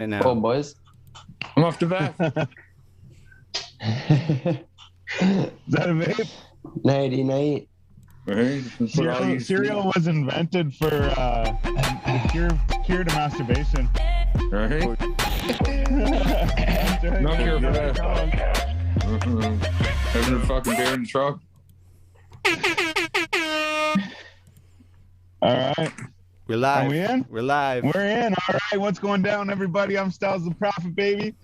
And Oh, now, boys. I'm off the bat. Is that a vape? Nighty night. Right? Put all these- Cereal was invented for the cure to masturbation. Right? That's right. No cure for that. Come on. Having a fucking beer in the truck. All right. we're live. Are we in? We're live. We're in. All right. What's going down, everybody? I'm Styles the Prophet, baby.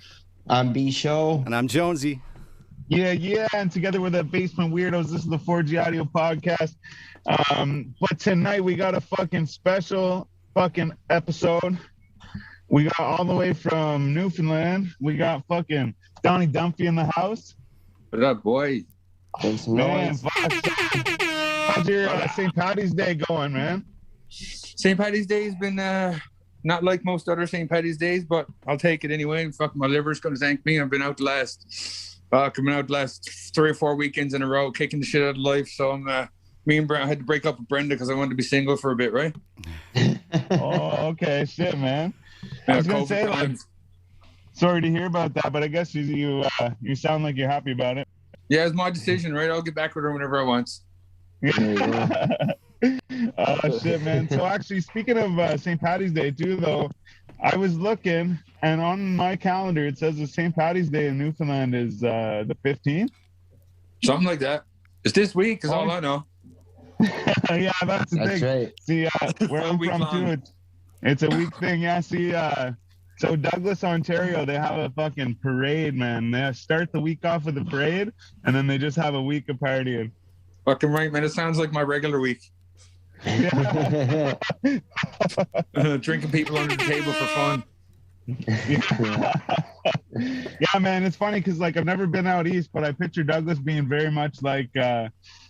I'm B Show. And I'm Jonesy. Yeah. And together with the Basement Weirdos, this is the 4G Audio Podcast. But tonight we got a fucking special fucking episode. We got all the way from Newfoundland. We got fucking Donnie Dumphy in the house. What up, boy? Make some Man, noise. fuck. How's your St. Patty's Day going, man? St. Patty's Day has been not like most other St. Patty's Days, but I'll take it anyway. Fuck, my liver's going to thank me. I've been out the last 3 or 4 weekends in a row, kicking the shit out of life. So me and Brenda, I had to break up with Brenda because I wanted to be single for a bit, right? Oh, okay. Shit, man. I was going to COVID say, like, times. sorry to hear about that, but I guess you sound like you're happy about it. Yeah, it's my decision, right? I'll get back with her whenever I want. Oh, shit, man. So actually, speaking of St. Patty's Day, too, though, I was looking, and on my calendar, it says the St. Patty's Day in Newfoundland is the 15th. Something like that. It's this week, is all I know. Yeah, that's the That's thing. right. See, where All I'm week from, long. too, it's a week thing. Yeah, see, so Douglas, Ontario, they have a fucking parade, man. They start the week off with a parade, and then they just have a week of partying. Fucking right, man. It sounds like my regular week. Yeah. Drinking people under the table for fun. Yeah, man, it's funny because like I've never been out east, but I picture Douglas being very much like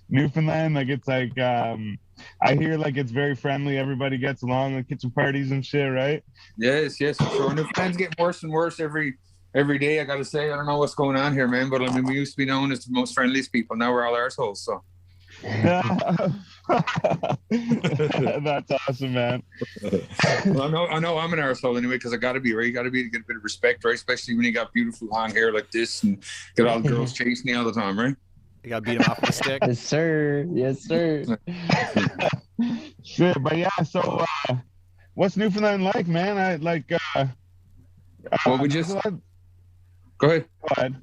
Newfoundland. Like it's like I hear like it's very friendly. Everybody gets along, like kitchen parties and shit, right? Yes, for sure. Newfoundland's getting worse and worse every day. I gotta say, I don't know what's going on here, man. But I mean, we used to be known as the most friendliest people. Now we're all arseholes. So That's awesome, man. well, I know I'm an arsehole anyway because I gotta be, right? You gotta be to get a bit of respect, right? Especially when you got beautiful long hair like this and get all the girls chasing you all the time, right? You got to beat him off with a stick. Yes, sir. Yes, sir. Shit, but yeah. So, what's Newfoundland like, man? I like. Well, we just go ahead. Go ahead.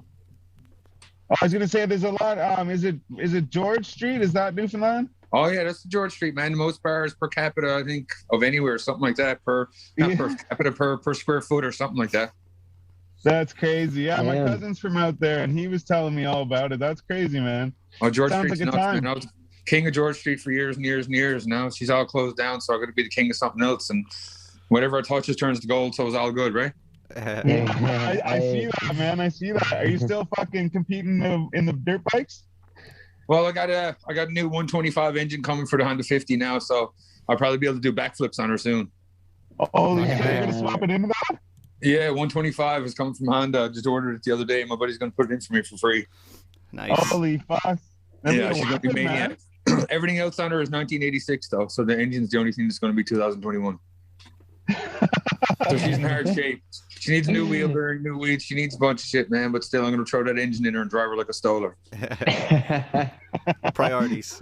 I was gonna say there's a lot. Is it George Street? Is that Newfoundland? Oh yeah, that's the George Street, man. The most bars per capita, I think, of anywhere, something like that. Per capita per square foot or something like that. That's crazy. Yeah, my Damn. cousin's from out there, and he was telling me all about it. That's crazy, man. Oh, George Sounds Street's like a nuts, time. man. I was king of George Street for years and years and years. Now she's all closed down, so I'm going to be the king of something else. And whatever I touches turns to gold, so it's all good, right? Yeah, I see that, man. I see that. Are you still fucking competing in the dirt bikes? Well, I got a new 125 engine coming for the Honda 50 now, so I'll probably be able to do backflips on her soon. Holy shit, you're gonna swap it into that? Yeah, 125 is coming from Honda. I just ordered it the other day. My buddy's going to put it in for me for free. Nice. Holy fuck. That'd Yeah, be a she's going to be weapon, maniac. man. Everything else on her is 1986, though, so the engine's the only thing that's going to be 2021. So she's in hard shape. She needs a new wheel bearing, new weeds. She needs a bunch of shit, man. But still, I'm going to throw that engine in her and drive her like a stoler. Priorities.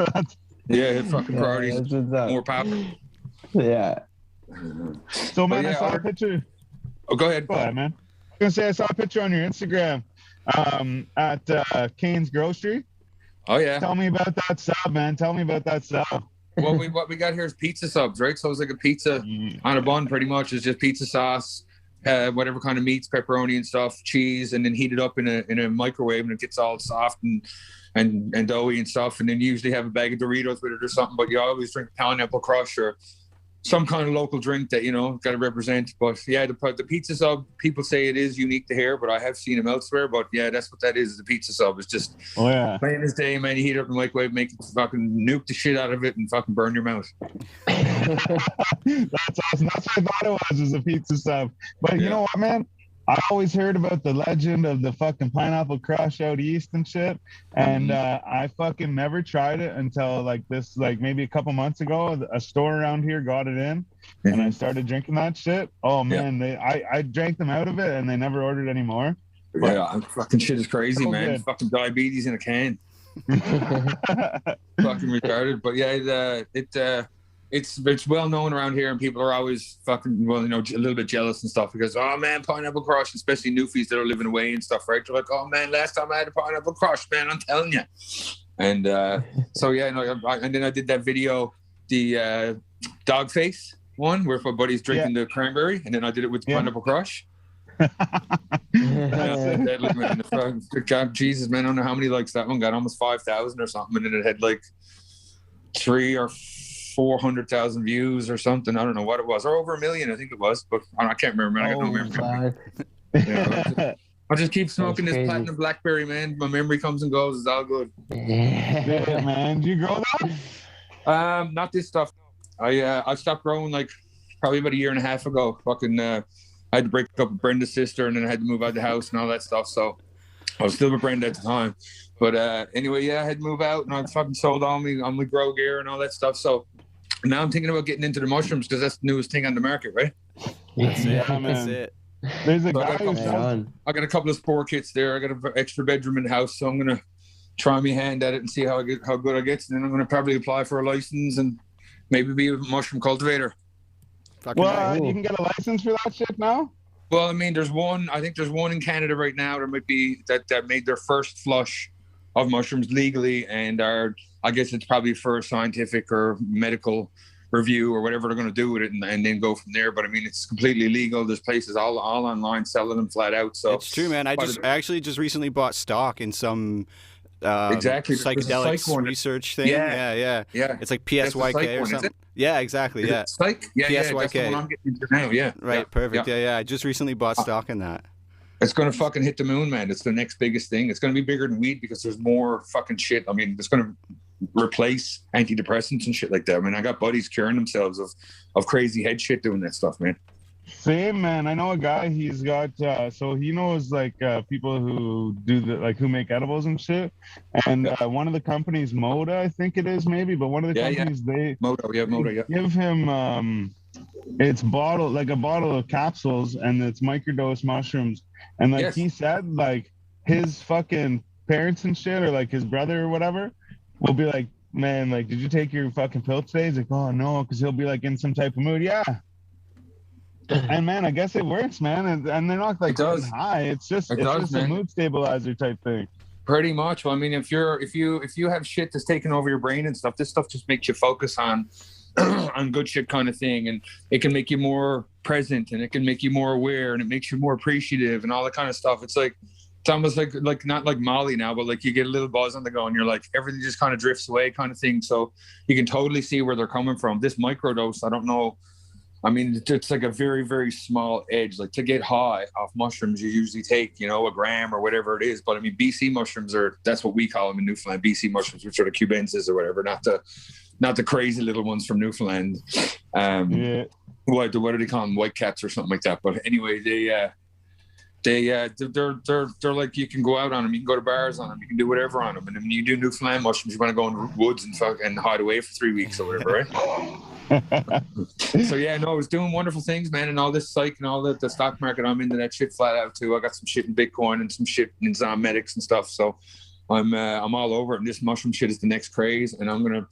Yeah, fucking priorities. That's what's up. More power. Yeah. So, man, But yeah, I saw a picture. Oh, go ahead. Go ahead, man. I was gonna say I saw a picture on your Instagram at Kane's Grocery. Oh, yeah. Tell me about that sub, man. Tell me about that sub. Well, what we got here is pizza subs, right? So it's like a pizza on a bun, pretty much. It's just pizza sauce, whatever kind of meats, pepperoni and stuff, cheese, and then heat it up in a microwave, and it gets all soft and doughy and stuff. And then you usually have a bag of Doritos with it or something. But you always drink Pineapple Crush or some kind of local drink that, you know, got to represent. But yeah, the pizza sub, people say it is unique to here, but I have seen them elsewhere. But yeah, that's what that is the pizza sub. It's just Oh yeah. plain as day, man. You heat it up in the microwave, make it fucking nuke the shit out of it and fucking burn your mouth. That's awesome. That's what I thought it was a pizza sub. But you Yeah. know what, man? I always heard about the legend of the fucking pineapple crush out east and shit, and I fucking never tried it until like this, like maybe a couple months ago. A store around here got it in, and I started drinking that shit. Oh man, I drank them out of it, and they never ordered any more. Yeah, fucking shit is crazy, So man. good. Fucking diabetes in a can. Fucking retarded. But yeah, it's well known around here, and people are always fucking, well, you know, a little bit jealous and stuff because, oh man, pineapple crush, especially newfies that are living away and stuff, right? They're like, oh man, last time I had a pineapple crush, man, I'm telling you. And so yeah, no, and then I did that video, the dog face one, where my buddy's drinking the cranberry, and then I did it with the pineapple crush. God, Jesus, man, I don't know how many likes that one got. Almost 5,000 or something, and then it had like 300,000 or 400,000 views or something. I don't know what it was, or over 1 million, I think it was, but I can't remember. I got no memory. Yeah, I'll just keep smoking this platinum blackberry, man. My memory comes and goes. It's all good. Yeah, man. Do you grow that? Not this stuff. I stopped growing like probably about 1.5 years ago. Fucking I had to break up with Brenda's sister, and then I had to move out of the house and all that stuff. So I was still with Brenda at the time. But anyway, yeah, I had to move out, and I fucking sold all my grow gear and all that stuff. So now I'm thinking about getting into the mushrooms because that's the newest thing on the market, right? That's it. Yeah, man. That's it. There's a So guy who sells. I got a couple of spore kits there. I got an extra bedroom in the house, so I'm gonna try my hand at it and see how good I get. And then I'm gonna probably apply for a license and maybe be a mushroom cultivator. Fucking right. Well, you can get a license for that shit now. Well, I mean, I think there's one in Canada right now. There might be that made their first flush of mushrooms legally, and I guess it's probably for a scientific or medical review or whatever they're going to do with it, and then go from there. But I mean, it's completely legal. There's places all online selling them flat out. So It's true, man. I actually just recently bought stock in some exactly psychedelics research thing. Yeah. It's like PSYK or something. Yeah, exactly. Yeah. Psych? Yeah, PSYK. that's the one I'm getting into now. Yeah. Right. Perfect. Yeah. I just recently bought stock in that. It's going to fucking hit the moon, man. It's the next biggest thing. It's going to be bigger than weed because there's more fucking shit. I mean, it's going to replace antidepressants and shit like that. I mean, I got buddies curing themselves of crazy head shit doing that stuff, man. Same, man. I know a guy. He's got so he knows like people who do who make edibles and shit. And one of the companies, Moda, I think it is maybe, but one of the companies they Moda, give him it's a bottle of capsules, and it's microdose mushrooms. And like he said, like his fucking parents and shit, or like his brother or whatever, will be like, man, like, did you take your fucking pill today? He's like, oh no, because he'll be like in some type of mood. Yeah. And man, I guess it works, man. And they're not like high. It's just a mood stabilizer type thing. Pretty much. Well, I mean, if you have shit that's taking over your brain and stuff, this stuff just makes you focus on good shit kind of thing, and it can make you more present, and it can make you more aware, and it makes you more appreciative, and all that kind of stuff. It's almost like not like Molly now, but like you get a little buzz on the go, and you're like everything just kind of drifts away, kind of thing. So you can totally see where they're coming from. This microdose, I don't know. I mean, it's like a very, very small edge. Like to get high off mushrooms, you usually take, a gram or whatever it is. But I mean, BC mushrooms that's what we call them in Newfoundland, BC mushrooms, which are the cubensis or whatever, not the crazy little ones from Newfoundland. What do they call them? White caps or something like that. But anyway, they're like, you can go out on them, you can go to bars on them, you can do whatever on them. And when you do Newfoundland mushrooms, you want to go in the woods and hide away for 3 weeks or whatever, right? So yeah, no, I was doing wonderful things, man, and all this psych and all the stock market. I'm into that shit flat out too. I got some shit in Bitcoin and some shit in Zomedics and stuff. So I'm all over it. And this mushroom shit is the next craze, and I'm gonna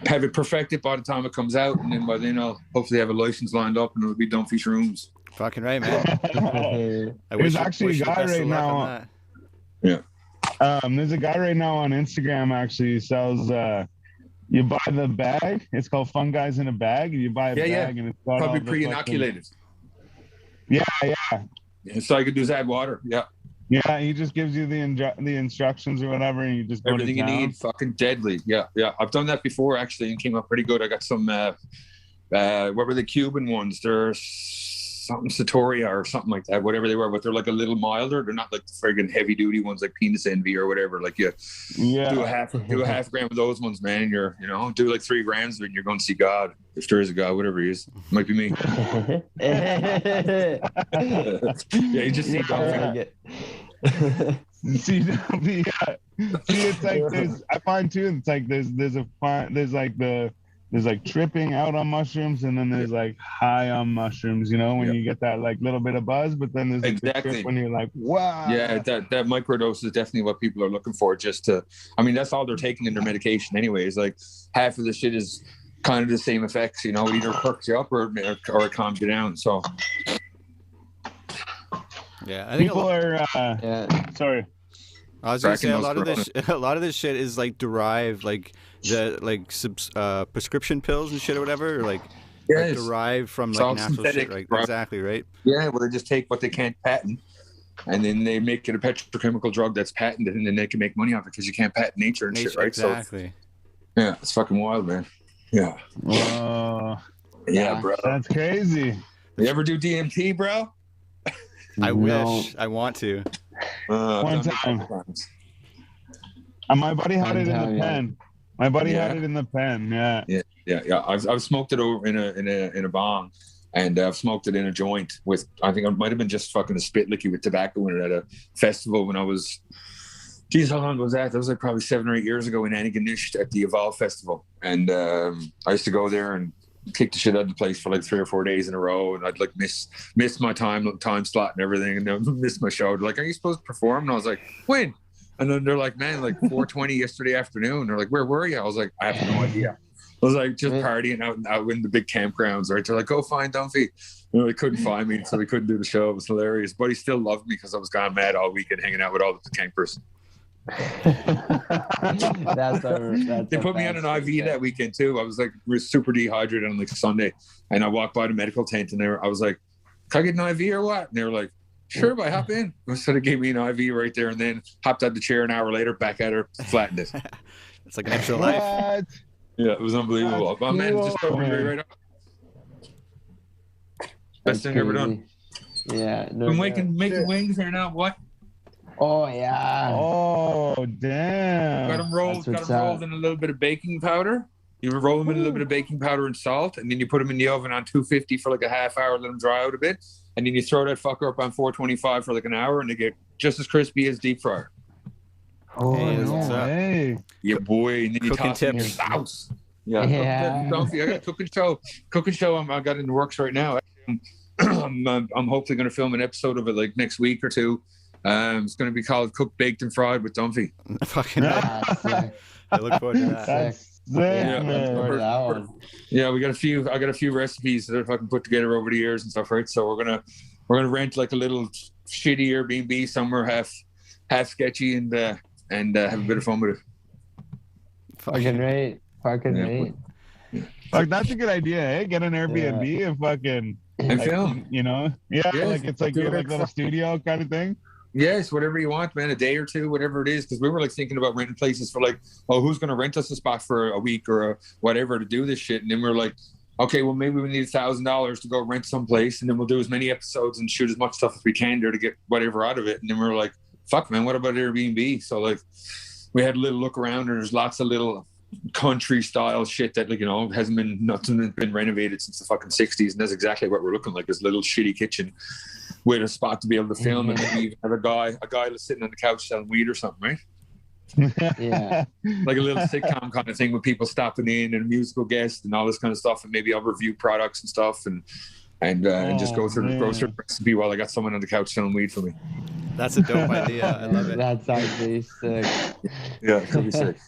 have it perfected by the time it comes out, and then by then I'll hopefully have a license lined up, and it'll be Dumphy Shrooms. Fucking right, man. There's actually a guy right now. Yeah. There's a guy right now on Instagram actually who sells. You buy the bag. It's called Fungi's in a Bag. And you buy a bag, and it's got probably pre-inoculated. Yeah. So I could do is add water. Yeah. Yeah, he just gives you the instructions or whatever, and you just go everything you need. Fucking deadly. Yeah. I've done that before actually, and came up pretty good. I got some. What were the Cuban ones? They're something Satoria or something like that, whatever they were, but they're like a little milder. They're not like the friggin' heavy duty ones like Penis Envy or whatever. Like do a half gram of those ones, man. And you're, do like 3 grams of it and you're going to see God. If there is a God, whatever he is. Might be me. Yeah, you just see Dumphy. See, it's like there's. I find too. It's like there's like tripping out on mushrooms, and then there's like high on mushrooms. When you get that like little bit of buzz, but then there's like the trip when you're like, wow. Yeah, that microdose is definitely what people are looking for. That's all they're taking in their medication, anyways. Like half of the shit is kind of the same effects. It either perks you up or it calms you down. So. Yeah, I think people are. Sorry. I was gonna say a lot of this shit is like derived, like the prescription pills and shit or whatever, like derived from like natural shit, right? Exactly, right? Yeah, well, they just take what they can't patent, and then they make it a petrochemical drug that's patented, and then they can make money off it because you can't patent nature and shit, right? Exactly. So, yeah, it's fucking wild, man. Yeah. Whoa. Yeah, bro. That's crazy. You ever do DMT, bro? I wish. I want to. One time. My buddy had it in the pen. My buddy had it in the pen. Yeah. I've smoked it over in a bong, and I've smoked it in a joint with. I think it might have been just fucking a spit licky with tobacco in it at a festival when I was. Geez, how long was that? That was like probably 7 or 8 years ago in Antigonish at the Evolve Festival, and I used to go there and kick the shit out of the place for like 3 or 4 days in a row, and I'd like miss my time slot and everything, and miss my show. They're like, "Are you supposed to perform?" And I was like, "When?" And then they're like, "Man, like 4:20 yesterday afternoon." They're like, "Where were you?" I was like, "I have no idea." I was like, just partying out in the big campgrounds, right? They're like, "Go find Dumphy." They couldn't find me, so we couldn't do the show. It was hilarious, but he still loved me because I was gone mad all weekend hanging out with all the campers. They put me on an IV that weekend too. I was like super dehydrated on like Sunday, and I walked by the medical tent, and I was like, "Can I get an IV or what?" And they were like, "Sure, but hop in." So they gave me an IV right there, and then hopped out the chair an hour later, back at her, flattened it. It's like an extra life. Yeah, it was unbelievable. My man just opened me right up. Best thing ever done. Yeah. I'm making wings here now. What? Oh yeah. Oh damn. Got them rolled in a little bit of baking powder. You roll them in a little bit of baking powder and salt, and then you put them in the oven on 250 for like a half hour, let them dry out a bit, and then you throw that fucker up on 425 for like an hour, and they get just as crispy as deep fryer. Oh no way. Yeah, boy. And then you cooking toss it in your sauce. Yeah. Dumphy. I got a cooking show. I got in the works right now. I'm hopefully going to film an episode of it like next week or two. It's going to be called Cooked, Baked, and Fried with Dumphy. Fucking I look forward to that. That's sick, yeah, we got a few. I got a few recipes that I can put together over the years and stuff, right? So we're gonna rent like a little shitty Airbnb somewhere, half sketchy, and have a bit of fun with it. Fucking right. Fuck, that's a good idea, eh? Get an Airbnb and fucking and film. Like it's like your like little studio kind of thing. Yes, whatever you want, man. A day or two, whatever it is. Because we were like thinking about renting places for like, oh, who's going to rent us a spot for a week or whatever to do this shit? And then we're like, okay, well, maybe we need $1,000 to go rent someplace, and then we'll do as many episodes and shoot as much stuff as we can there to get whatever out of it. And then we're like, fuck, man, what about Airbnb? So like, we had a little look around, and there's lots of little country style shit that, like, hasn't been renovated since the fucking 60s, and that's exactly what we're looking like, this little shitty kitchen with a spot to be able to film, and maybe even have a guy sitting on the couch selling weed or something, right? Yeah. Like a little sitcom kind of thing with people stopping in and a musical guest and all this kind of stuff, and maybe I'll review products and stuff and just go through the grocery recipe while I got someone on the couch selling weed for me. That's a dope idea. I love it. That's actually sick. Yeah, it could be sick.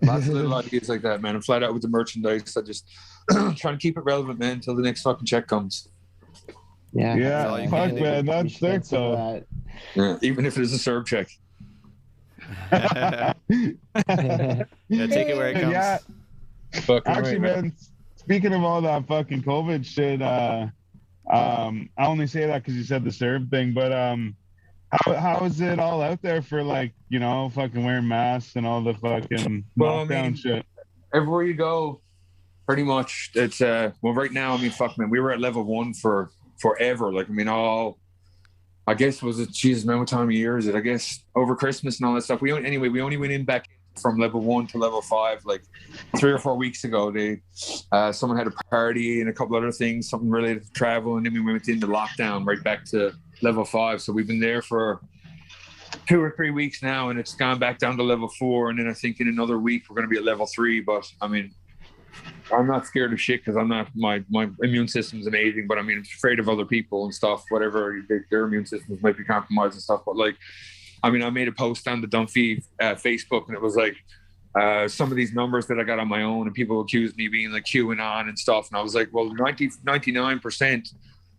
Lots of little ideas like that, man. I'm flat out with the merchandise. I just trying to keep it relevant, man, until the next fucking check comes. Yeah. Fuck, man. That's sick, though. Yeah, even if it is a serve check. Yeah, take it where it comes. Yeah. Actually, man, speaking of all that fucking COVID shit, I only say that because you said the serve thing, but how is it all out there for, like, fucking wearing masks and all the fucking lockdown shit? Everywhere you go, pretty much it's right now, I mean, fuck, man, we were at level 1 for forever. Like, I mean, I guess was it, Jesus, man, what time of year is it? I guess over Christmas and all that stuff. We only went in back from level 1 to level 5 like 3 or 4 weeks ago. Someone had a party and a couple other things, something related to travel, and then we went into lockdown right back to level 5. So we've been there for 2 or 3 weeks now, and it's gone back down to level 4, and then I think in another week we're going to be at level 3. But I mean, I'm not scared of shit because I'm not, my immune system's amazing, but I mean, I'm afraid of other people and stuff, whatever their immune systems might be compromised and stuff. But like, I mean, I made a post on the Dumphy Facebook, and it was like some of these numbers that I got on my own, and people accused me being like QAnon and stuff. And I was like, well, 99%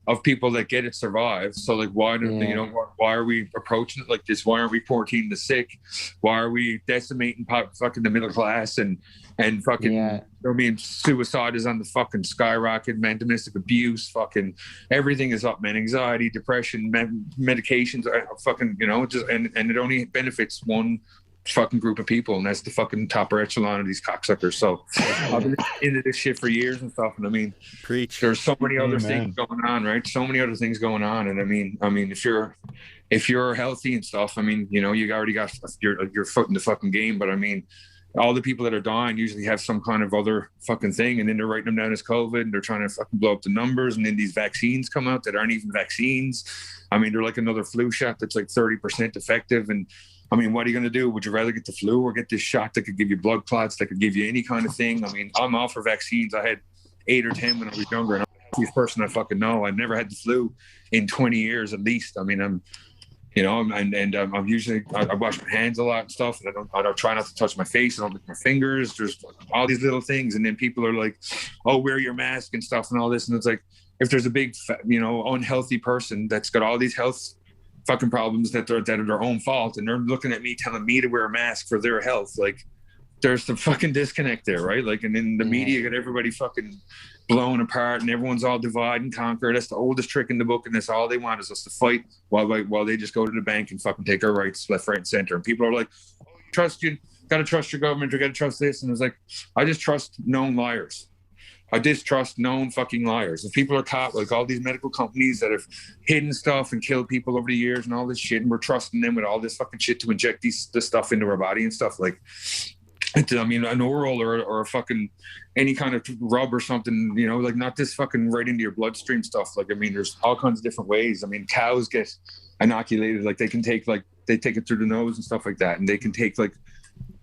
of people that get it survive. So like, why are we approaching it like this? Why aren't we reporting the sick? Why are we decimating fucking the middle class and fucking, you know what I mean? Suicide is on the fucking skyrocket, man. Domestic abuse, fucking everything is up, man. Anxiety, depression, medications are fucking, you know, just, and it only benefits one fucking group of people, and that's the fucking top echelon of these cocksuckers. So I've been into this shit for years and stuff, and I mean, preach. There's so many other things going on, right? So many other things going on, and I mean, if you're healthy and stuff, I mean, you know, you already got your foot in the fucking game. But I mean, all the people that are dying usually have some kind of other fucking thing, and then they're writing them down as COVID, and they're trying to fucking blow up the numbers, and then these vaccines come out that aren't even vaccines. I mean, they're like another flu shot that's like 30% effective, and I mean, what are you going to do? Would you rather get the flu or get this shot that could give you blood clots, that could give you any kind of thing? I mean, I'm all for vaccines. I had 8 or 10 when I was younger, and I'm the healthiest person I fucking know. I never had the flu in 20 years at least. I mean, I'm usually, I wash my hands a lot and stuff, and I don't try not to touch my face. I don't lick my fingers. There's all these little things, and then people are like, "Oh, wear your mask and stuff and all this," and it's like, if there's a big, you know, unhealthy person that's got all these health fucking problems that are their own fault, and they're looking at me telling me to wear a mask for their health, like there's the fucking disconnect there, right? Like, and then the media got everybody fucking blown apart, and everyone's all divide and conquer. That's the oldest trick in the book, and that's all they want is us to fight while they just go to the bank and fucking take our rights left, right, and center. And people are like, "Oh, you trust you gotta trust your government, you gotta trust this," and it's like, I just trust known liars. I distrust known fucking liars. If people are caught, like all these medical companies that have hidden stuff and killed people over the years and all this shit, and we're trusting them with all this fucking shit to inject this stuff into our body and stuff, like, I mean, an oral or a fucking any kind of rub or something, you know, like not this fucking right into your bloodstream stuff. Like, I mean, there's all kinds of different ways. I mean, cows get inoculated, like they take it through the nose and stuff like that, and they can take like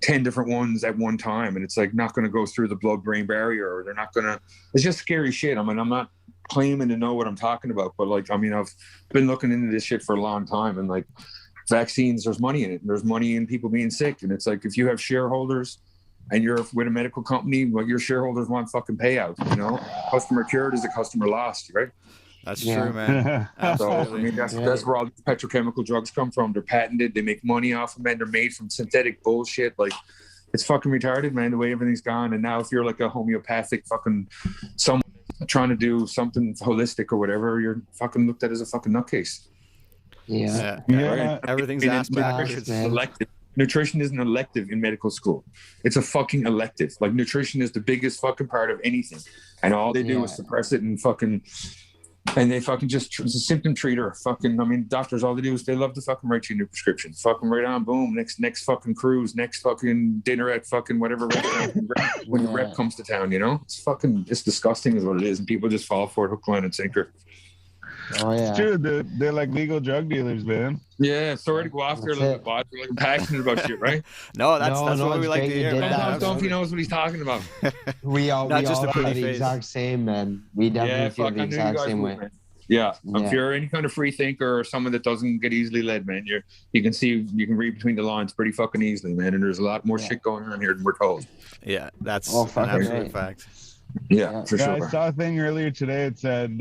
10 different ones at one time, and it's like not going to go through the blood-brain barrier, or they're not going to, it's just scary shit. I mean, I'm not claiming to know what I'm talking about, but like, I mean, I've been looking into this shit for a long time, and like vaccines, there's money in it, and there's money in people being sick, and it's like, if you have shareholders and you're with a medical company, well, your shareholders want fucking payout, you know, customer cured is a customer lost, right? That's true, man. So, I mean, that's where all these petrochemical drugs come from. They're patented. They make money off of them. They're made from synthetic bullshit. Like, it's fucking retarded, man, the way everything's gone. And now if you're like a homeopathic fucking someone trying to do something holistic or whatever, you're fucking looked at as a fucking nutcase. Yeah. Right? Everything's ass backwards. Elective. Nutrition isn't elective in medical school. It's a fucking elective. Like, nutrition is the biggest fucking part of anything. And all they do is suppress it and fucking... And they fucking just it's a symptom treater. Fucking, I mean, doctors, all they do is they love to fucking write you a new prescription. Fucking right on, boom, next fucking cruise, next fucking dinner at fucking whatever restaurant when the rep comes to town, you know? It's disgusting is what it is, and people just fall for it hook, line, and sinker. Oh yeah, it's true. They're like legal drug dealers, man. Yeah, sorry to go off there a little bit, but we're like passionate about shit, right? No, that's what we like to hear. Sometimes he knows what he's talking about. we all Not just all a pretty the face. Exact same, man. We definitely feel the exact same way. Yeah, if you're any kind of free thinker or someone that doesn't get easily led, man, you can read between the lines pretty fucking easily, man. And there's a lot more shit going on here than we're told. Yeah, that's an absolute fact. Yeah, for sure. I saw a thing earlier today. It said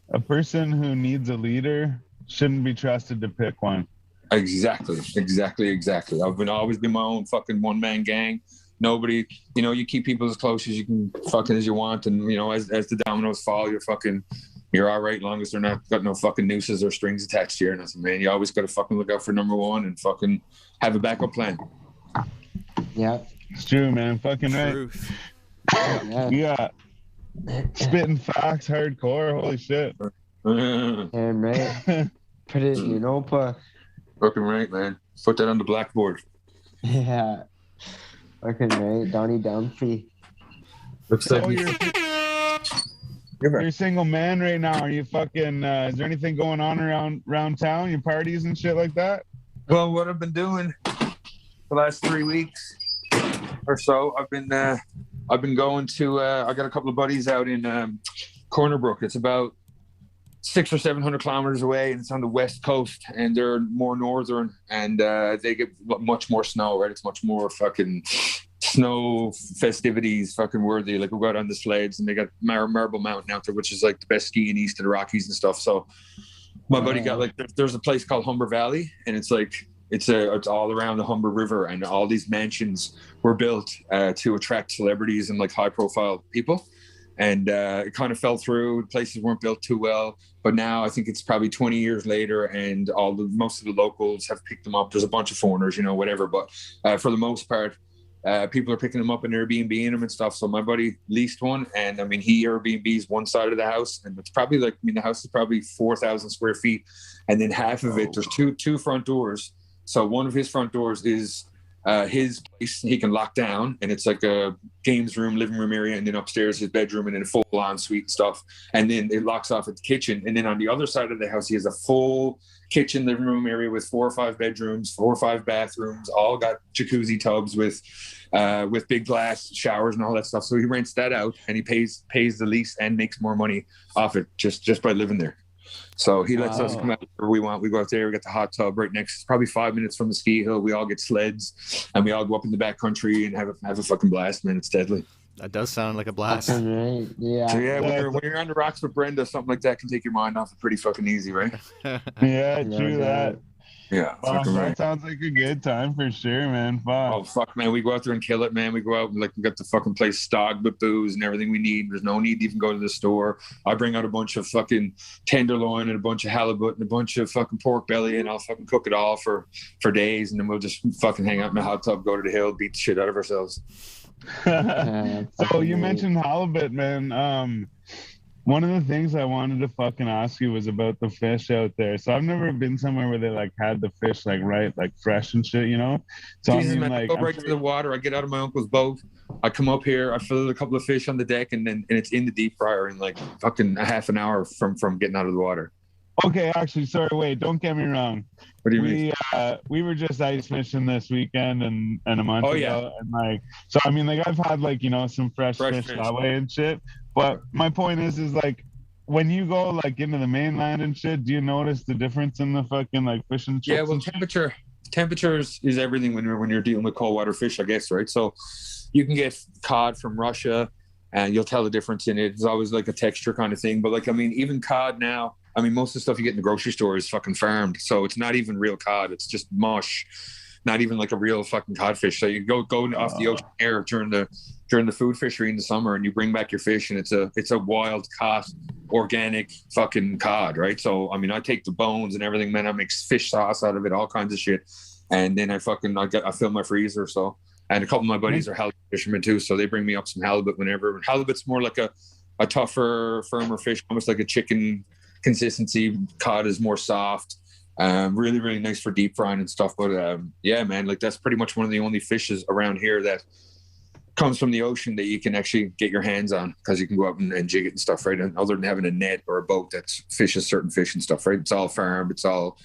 a person who needs a leader shouldn't be trusted to pick one. Exactly. I've always been my own fucking one-man gang. Nobody, you know, you keep people as close as you can fucking as you want, and you know, as the dominoes fall, you're all right, long as they're not got no fucking nooses or strings attached to you or nothing, man. You always got to fucking look out for number one and fucking have a backup plan. Yeah, it's true, man. Fucking Truth. Right. Yeah. Spitting facts, hardcore. Holy shit. And right, put it in your notebook. Fucking right, man. Put that on the blackboard. Yeah. Fucking right, Donnie Dumphy. Looks like you're a single man right now. Are you fucking? Is there anything going on around town? Your parties and shit like that? Well, what I've been doing the last 3 weeks or so, I've been going to. I got a couple of buddies out in Corner Brook. It's about 600 or 700 kilometers away, and it's on the west coast, and they're more northern, and they get much more snow, right? It's much more fucking snow festivities, fucking worthy. Like we go out on the sleds, and they got Marble Mountain out there, which is like the best skiing east of the Rockies and stuff. So my buddy got like, there's a place called Humber Valley, and it's like it's all around the Humber River, and all these mansions were built to attract celebrities and like high profile people. And it kind of fell through. Places weren't built too well, but now I think it's probably 20 years later, and most of the locals have picked them up. There's a bunch of foreigners, whatever, but for the most part, people are picking them up and Airbnb-ing them and stuff. So my buddy leased one, and I mean, he Airbnbs one side of the house, and it's probably like, I mean, the house is probably 4,000 square feet, and then half of it, there's two front doors. So one of his front doors is his place he can lock down, and it's like a games room, living room area, and then upstairs his bedroom, and then a full ensuite stuff, and then it locks off at the kitchen. And then on the other side of the house he has a full kitchen, living room area with 4 or 5 bedrooms, 4 or 5 bathrooms, all got jacuzzi tubs with big glass showers and all that stuff. So he rents that out, and he pays the lease and makes more money off it just by living there. So he lets us come out wherever we want. We go out there, we got the hot tub right next, probably 5 minutes from the ski hill. We all get sleds, and we all go up in the back country and have a fucking blast, man. It's deadly. That does sound like a blast. Right. Yeah. So yeah, when you're on the rocks with Brenda, something like that can take your mind off it pretty fucking easy, right? Yeah, true that. Yeah, that sounds like a good time for sure, man. Fuck. Oh fuck, man, we go out there and kill it, man. We go out and like we got the fucking place stocked with booze and everything we need. There's no need to even go to the store. I bring out a bunch of fucking tenderloin and a bunch of halibut and a bunch of fucking pork belly, and I'll fucking cook it all for days, and then we'll just fucking hang out in the hot tub, go to the hill, beat the shit out of ourselves. So you mentioned halibut, man. One of the things I wanted to fucking ask you was about the fish out there. So I've never been somewhere where they like had the fish like fresh and shit, So Jesus, I mean, I go right to the water. I get out of my uncle's boat. I come up here. I fill a couple of fish on the deck, and it's in the deep fryer in like fucking a half an hour from getting out of the water. Okay, actually, sorry, wait, don't get me wrong. What do you mean? We were just ice fishing this weekend and a month ago. Yeah. And like, so I mean, like I've had like, some fresh fish that way and shit. But my point is like, when you go like into the mainland and shit, do you notice the difference in the fucking like fish and chips? Yeah, well, temperatures is everything when you're dealing with cold water fish, I guess, right? So you can get cod from Russia, and you'll tell the difference in it. It's always like a texture kind of thing. But like, I mean, even cod now, I mean, most of the stuff you get in the grocery store is fucking farmed. So it's not even real cod. It's just mush, not even like a real fucking codfish. So you go off the ocean air during the food fishery in the summer, and you bring back your fish, and it's a wild caught organic fucking cod, right? So, I mean, I take the bones and everything, man. I make fish sauce out of it, all kinds of shit. And then I fill my freezer. So, and a couple of my buddies are halibut fishermen too. So they bring me up some halibut whenever. Halibut's more like a tougher, firmer fish, almost like a chicken consistency. Cod is more soft, really, really nice for deep frying and stuff. But yeah, man, like that's pretty much one of the only fishes around here that comes from the ocean that you can actually get your hands on, because you can go out and jig it and stuff, right? And other than having a net or a boat that fishes certain fish and stuff, right? It's all farmed, it's all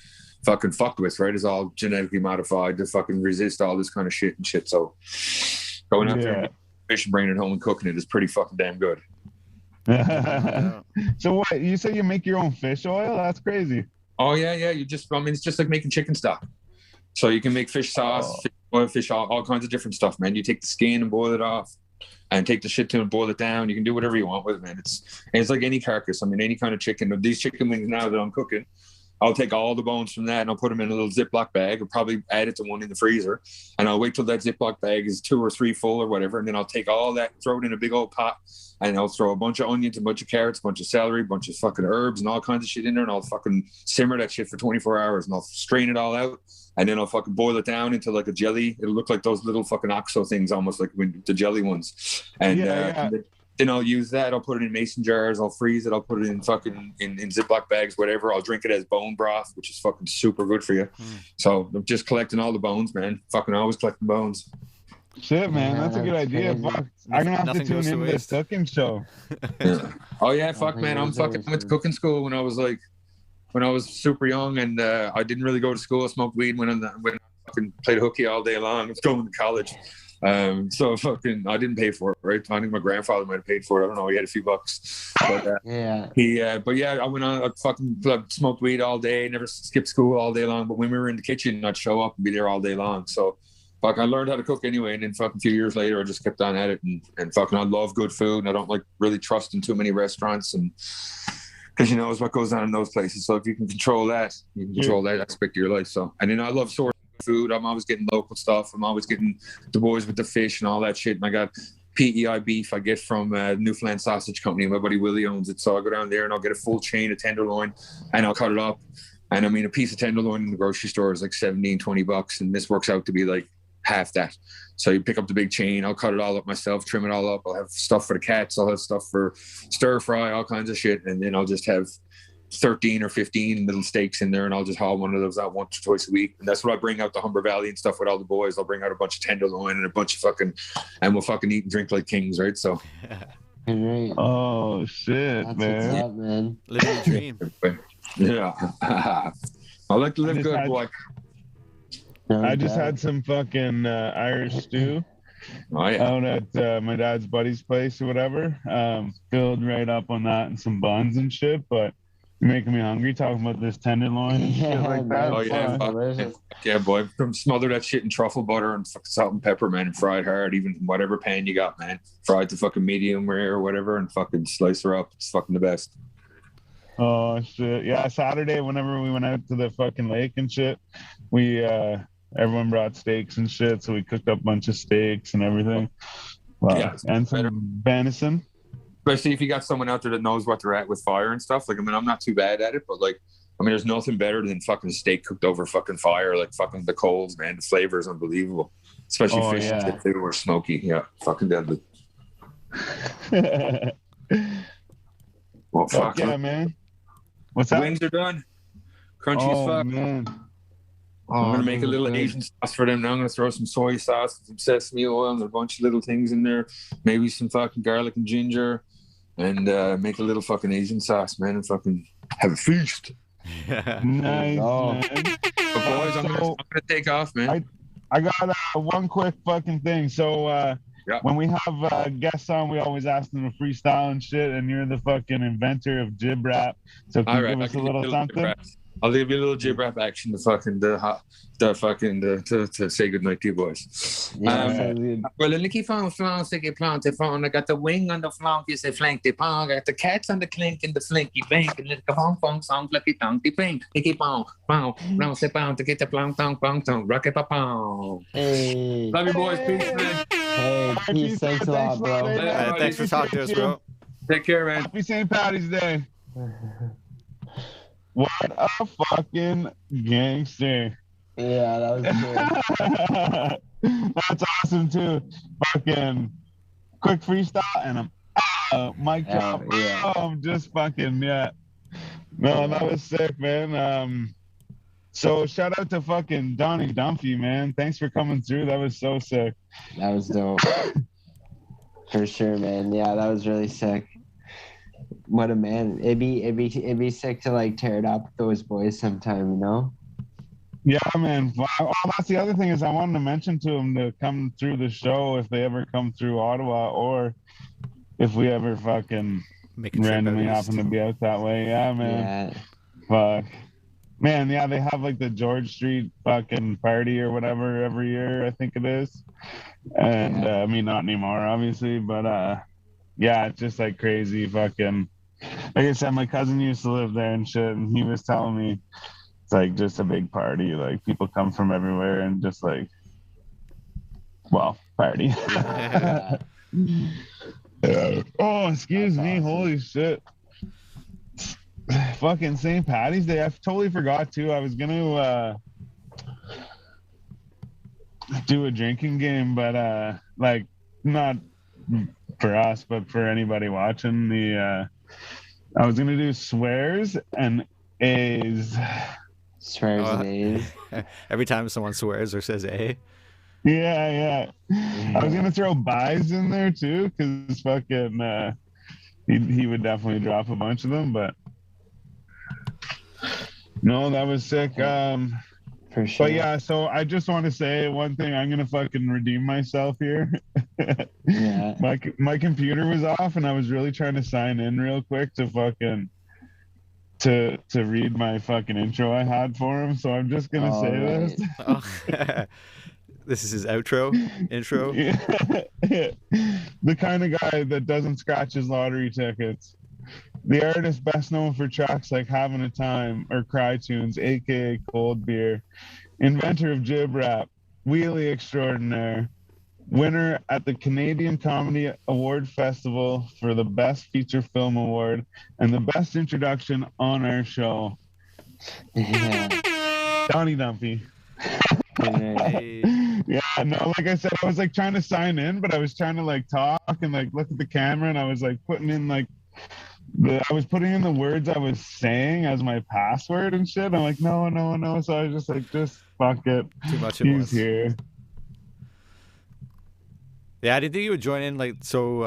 fucking fucked with, right? It's all genetically modified to fucking resist all this kind of shit and shit. So going out there and fishing, bringing it home and cooking it is pretty fucking damn good. So what, you say you make your own fish oil? That's crazy. Oh yeah, it's just like making chicken stock. So you can make fish sauce, fish oil, fish, all kinds of different stuff, man. You take the skin and boil it off, and take the shit to and boil it down. You can do whatever you want with it, man. It's like any carcass. I mean, any kind of chicken. These chicken wings now that I'm cooking, I'll take all the bones from that and I'll put them in a little Ziploc bag. I'll probably add it to one in the freezer, and I'll wait till that Ziploc bag is 2 or 3 full or whatever. And then I'll take all that, throw it in a big old pot, and I'll throw a bunch of onions, a bunch of carrots, a bunch of celery, a bunch of fucking herbs and all kinds of shit in there. And I'll fucking simmer that shit for 24 hours, and I'll strain it all out. And then I'll fucking boil it down into like a jelly. It'll look like those little fucking OXO things, almost like the jelly ones. And then I'll use that. I'll put it in mason jars. I'll freeze it. I'll put it in fucking in Ziploc bags, whatever. I'll drink it as bone broth, which is fucking super good for you. So I'm just collecting all the bones, man. Fucking always collecting bones. Shit, man, that's a good idea. Fuck. I'm gonna have to tune into this cooking show. Yeah. Oh yeah, fuck, man. I went to cooking school when I was super young, and I didn't really go to school. I smoked weed when I fucking played hooky all day long. I was going to college. So fucking, I didn't pay for it, right? I think my grandfather might have paid for it. I don't know. He had a few bucks, but I went on. I fucking smoked weed all day. Never skipped school all day long. But when we were in the kitchen, I'd show up and be there all day long. So, fuck, I learned how to cook anyway. And then fucking a few years later, I just kept on at it. And fucking, I love good food, and I don't like really trust in too many restaurants, and because you know what goes on in those places. So if you can control that, you can control that aspect of your life. So, and then I love sourcing food. I'm always getting local stuff. I'm always getting the boys with the fish and all that shit. And I got PEI beef I get from Newfoundland Sausage Company. My buddy Willie owns it. So I'll go down there and I'll get a full chain of tenderloin and I'll cut it up. And I mean, a piece of tenderloin in the grocery store is like $17-20. And this works out to be like half that. So you pick up the big chain. I'll cut it all up myself, trim it all up. I'll have stuff for the cats. I'll have stuff for stir fry, all kinds of shit. And then I'll just have 13 or 15 little steaks in there, and I'll just haul one of those out once or twice a week. And that's what I bring out to Humber Valley and stuff with all the boys. I'll bring out a bunch of tenderloin and a bunch of and we'll fucking eat and drink like kings, right? So Right. Oh shit, That's man. what's up, man. Living the dream. Yeah. I like to live good, boy. I just had some fucking Irish stew out at my dad's buddy's place or whatever. Filled right up on that and some buns and shit, but you're making me hungry talking about this tenderloin and shit like that. Oh yeah, yeah, boy. Smother that shit in truffle butter and fucking salt and pepper, man, and fry it hard, even whatever pan you got, man. Fry it to fucking medium rare or whatever, and fucking slice her up. It's fucking the best. Oh shit, yeah. Saturday, whenever we went out to the fucking lake and shit, we everyone brought steaks and shit, so we cooked up a bunch of steaks and everything. And some venison. Especially if you got someone out there that knows what they're at with fire and stuff. Like, I mean, I'm not too bad at it, but like, I mean, there's nothing better than fucking steak cooked over fucking fire, like fucking the coals, man. The flavor is unbelievable. Especially fish and shit too, or smoky. Yeah, fucking deadly. Well, fuck yeah, man. What's that? Wings are done. Crunchy as fuck. Man. I'm going to make a little Asian sauce for them now. I'm going to throw some soy sauce, some sesame oil, and a bunch of little things in there. Maybe some fucking garlic and ginger. And make a little fucking Asian sauce, man, and fucking have a feast. Yeah. Nice, man. But boys, I'm going to take off, man. I got one quick fucking thing. So when we have guests on, we always ask them to freestyle and shit, and you're the fucking inventor of jib rap. So can you give us a little something? I'll give you a little jib rap action to say goodnight to you boys. Well, in the phone flanks they get planted phone. I got the wing on the flank, you say flank the pong. I got the cats on the clink in the flinky bank, and let the pong pong song like it tongue the pink. Icky pong, pong, round the pound to get the plong tong, rock it pong. Hey. Love you boys, peace, man. Hey, peace, thanks a lot, bro. Thanks for talking to us, bro. Take care, man. Happy St. Patty's Day. What a fucking gangster. Yeah, that was good. That's awesome too. Fucking quick freestyle and I'm mic drop. Just fucking No, that was sick, man. So shout out to fucking Donnie Dumphy, man. Thanks for coming through. That was so sick. That was dope. For sure, man. Yeah, that was really sick. What a man. It'd be sick to like tear it up with those boys sometime, you know? Yeah, man. Oh, that's the other thing is I wanted to mention to them to come through the show if they ever come through Ottawa, or if we ever fucking randomly happen to be out that way. Yeah, man. Yeah. Fuck. Man, yeah, they have like the George Street fucking party or whatever every year, I think it is. And I mean, not anymore, obviously, but yeah, it's just like crazy fucking. Like I said, my cousin used to live there and shit, and he was telling me it's like just a big party. Like people come from everywhere and just like, well, party. Yeah. Oh, excuse me. Awesome. Holy shit. Fucking St. Patty's Day. I totally forgot too. I was gonna do a drinking game, but like not for us, but for anybody watching, I was gonna do swears and A's. Swears and A's. Every time someone swears or says A. Yeah. I was gonna throw buys in there too, because fucking he would definitely drop a bunch of them, but no, that was sick. For sure. But yeah, so I just want to say one thing. I'm gonna fucking redeem myself here. Yeah. My computer was off, and I was really trying to sign in real quick to fucking to read my fucking intro I had for him. So I'm just gonna say this. Oh. This is his intro. Yeah. The kind of guy that doesn't scratch his lottery tickets. The artist best known for tracks like Having a Time or Cry Tunes, aka Cold Beer. Inventor of Jib Rap, Wheelie Extraordinaire. Winner at the Canadian Comedy Award Festival for the Best Feature Film Award and the Best Introduction on our show. Yeah. Donnie Dumphy. Hey. Yeah, no, like I said, I was like trying to sign in, but I was trying to like talk and like look at the camera, and I was like putting in like I was putting in the words I was saying as my password and shit. I'm like, no. So I was just like, just fuck it. Too much at He's once. here. Yeah, I didn't think you would join in like so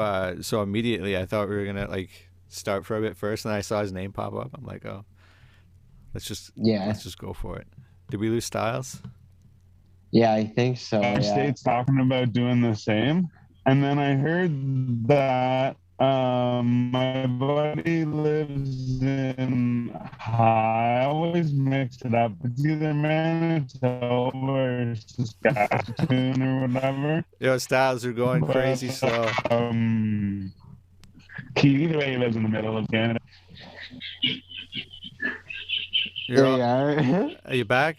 immediately. I thought we were gonna like start for a bit first, and I saw his name pop up. I'm like, oh, let's just go for it. Did we lose Styles? Yeah, I think so. State's talking about doing the same, and then I heard that my buddy lives in I always mix it up. It's either Manitoba or Saskatchewan or whatever. Yo, Styles are going crazy slow. Either way, he lives in the middle of Canada. Are you back?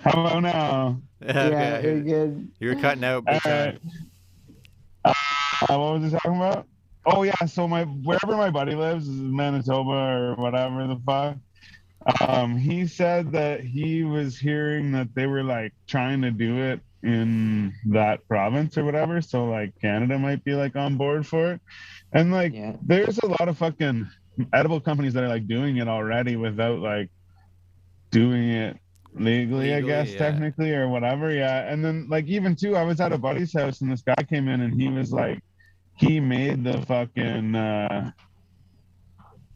How about now? Yeah, you're good. You were cutting out big time. What was he talking about? Oh yeah, so wherever my buddy lives is Manitoba or whatever the fuck. He said that he was hearing that they were like trying to do it in that province or whatever. So like Canada might be like on board for it. And like there's a lot of fucking edible companies that are like doing it already without like doing it legally, I guess, technically or whatever. Yeah. And then like even too, I was at a buddy's house and this guy came in and he was like, he made the fucking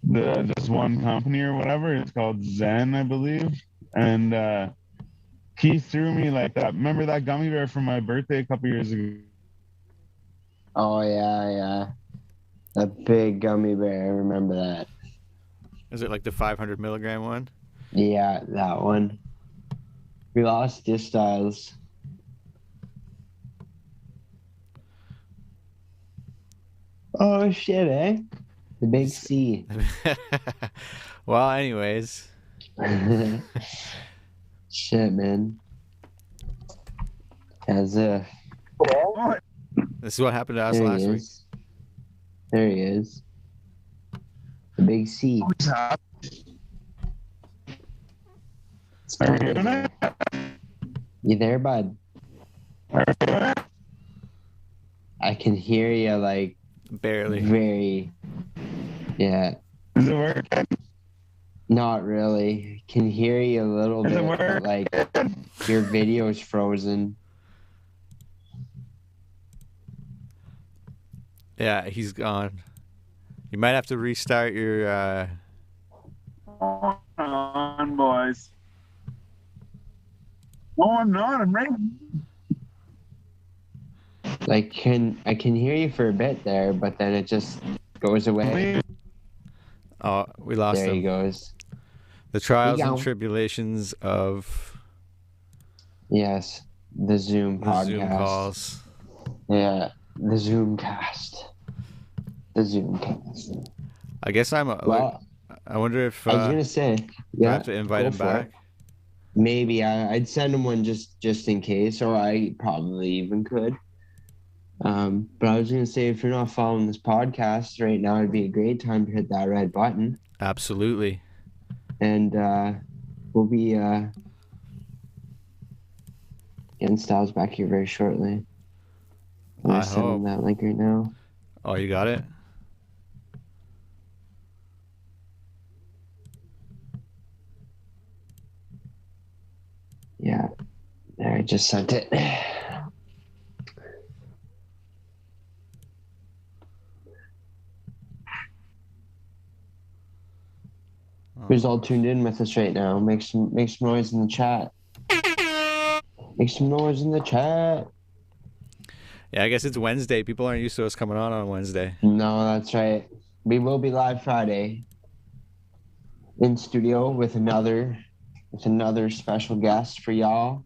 this one company or whatever. It's called Zen, I believe. And he threw me like that. Remember that gummy bear from my birthday a couple years ago? Oh yeah. That big gummy bear, I remember that. Is it like the 500 milligram one? Yeah, that one. We lost your Styles. Oh shit, eh? The big C. Well, anyways. Shit, man. As if. This is what happened to us last week. There he is. The big C. You there, bud? I can hear you like barely. Very. Yeah. Is it working? Not really. Can hear you a little bit, but like your video's frozen. Yeah, he's gone. You might have to restart your. Hold on, boys. No, I'm not. I'm right. Like, I can hear you for a bit there, but then it just goes away. Oh, we lost him. There he goes. The trials and tribulations of. Yes, the Zoom podcast. Zoom calls. Yeah, the Zoom cast. The Zoom cast. I guess I wonder if. I was gonna say. Yeah. I have to invite him back. Maybe I'd send him one just in case, or I probably even could. But I was gonna say, if you're not following this podcast right now, it'd be a great time to hit that red button. Absolutely. And we'll be getting Styles back here very shortly. I'm gonna I send hope. him that link right now. Oh, you got it? Yeah. There, I just sent it. Who's all tuned in with us right now? Make some noise in the chat. Make some noise in the chat. Yeah, I guess it's Wednesday. People aren't used to us coming on Wednesday. No, that's right. We will be live Friday in studio with another special guest for y'all.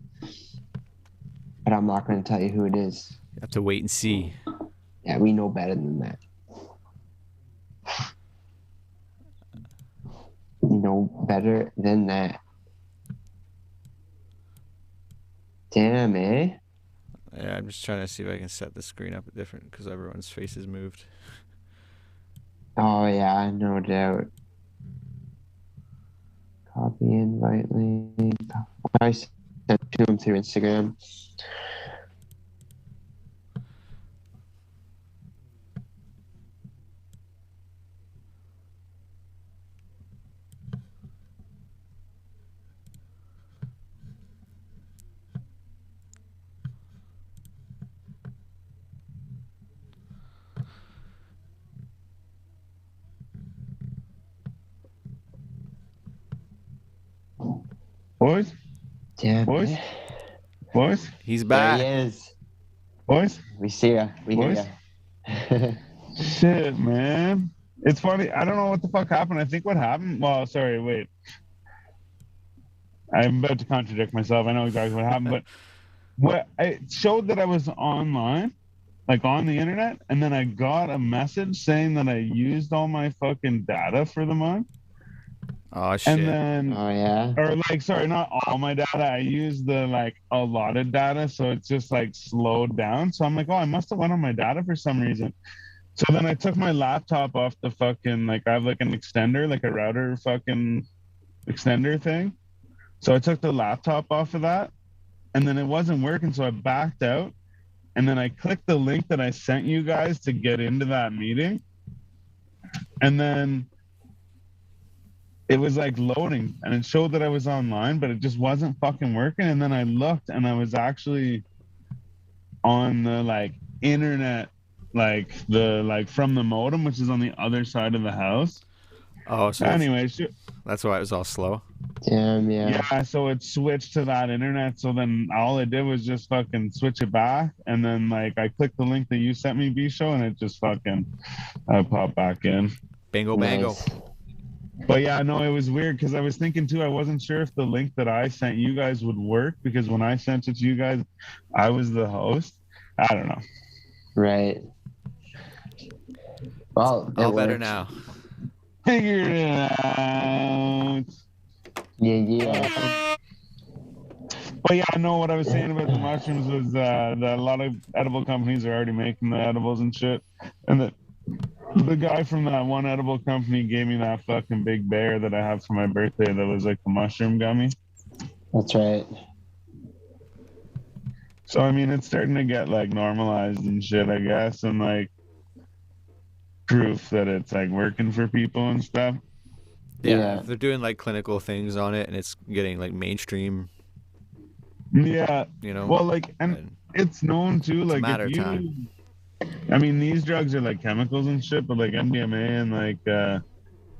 But I'm not going to tell you who it is. You have to wait and see. Yeah, we know better than that. We know better than that. Damn, eh? Yeah, I'm just trying to see if I can set the screen up different because everyone's faces moved. Oh, yeah, no doubt. Copy invite link. I sent to him through Instagram. Boys? Damn. Boys? Eh? Boys? He's There back. he is. Boys? We see ya. We hear Boys? ya. Shit, man. It's funny. I don't know what the fuck happened. I think what happened. Well, sorry, wait. I'm about to contradict myself. I know exactly what happened, but what it showed that I was online, like on the internet, and then I got a message saying that I used all my fucking data for the month. Oh shit. And then Oh, yeah. or like sorry, not all my data. I used the like allotted data, so it's just like slowed down. So I'm like, oh, I must have went on my data for some reason. So then I took my laptop off the fucking like I have like an extender, like a router fucking extender thing. So I took the laptop off of that, and then it wasn't working, so I backed out, and then I clicked the link that I sent you guys to get into that meeting, and then it was like loading and it showed that I was online, but it just wasn't fucking working. And then I looked and I was actually on the like internet, like the like from the modem, which is on the other side of the house. Oh, so anyway, that's why it was all slow. Damn, yeah. Yeah, so it switched to that internet. So then all it did was just fucking switch it back. And then like I clicked the link that you sent me, B-Show, and it just fucking popped back in. Bingo, bango. Nice. But yeah, no, it was weird because I was thinking too, I wasn't sure if the link that I sent you guys would work because when I sent it to you guys, I was the host. I don't know. Right. Well, All better now. Figured it out. Yeah. But yeah, I know what I was saying about the mushrooms was that a lot of edible companies are already making the edibles and shit. And the guy from that one edible company gave me that fucking big bear that I have for my birthday that was like the mushroom gummy. That's right. So, I mean, it's starting to get like normalized and shit, I guess, and like proof that it's like working for people and stuff. Yeah, they're doing like clinical things on it and it's getting like mainstream. Yeah. You know? Well, like, and it's known too, like, matter if of you, time. I mean, these drugs are like chemicals and shit, but like MDMA and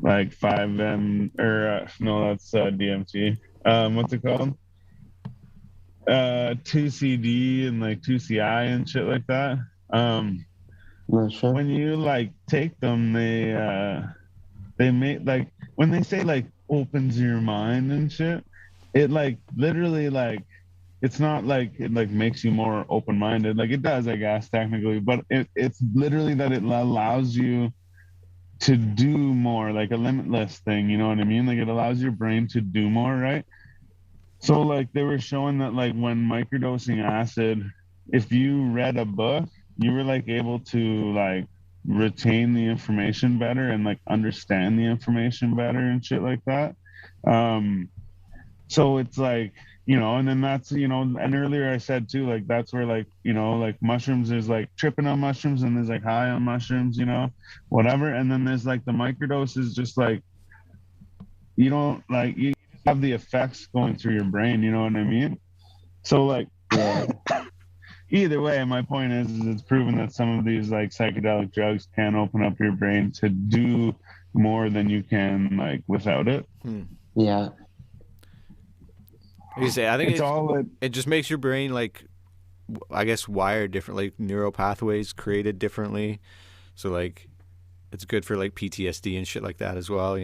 like 5M or no, that's DMT. What's it called? 2CD and like 2CI and shit like that. Sure. When you like take them, they make like when they say like opens your mind and shit, it like literally like it's not like it like makes you more open-minded. Like it does, I guess, technically, but it's literally that it allows you to do more, like a limitless thing, you know what I mean? Like it allows your brain to do more, right? So like they were showing that like when microdosing acid, if you read a book, you were like able to like retain the information better and like understand the information better and shit like that. So it's like and then that's, and earlier I said too, like, that's where, like, like mushrooms, there's like tripping on mushrooms and there's like high on mushrooms, whatever. And then there's like the microdose is just like, you don't like, you just have the effects going through your brain, you know what I mean? So like, either way, my point is it's proven that some of these like psychedelic drugs can open up your brain to do more than you can like without it. Yeah. Like you say, I think it's all it just makes your brain like, I guess, wired differently, like neural pathways created differently. So like, it's good for like PTSD and shit like that as well,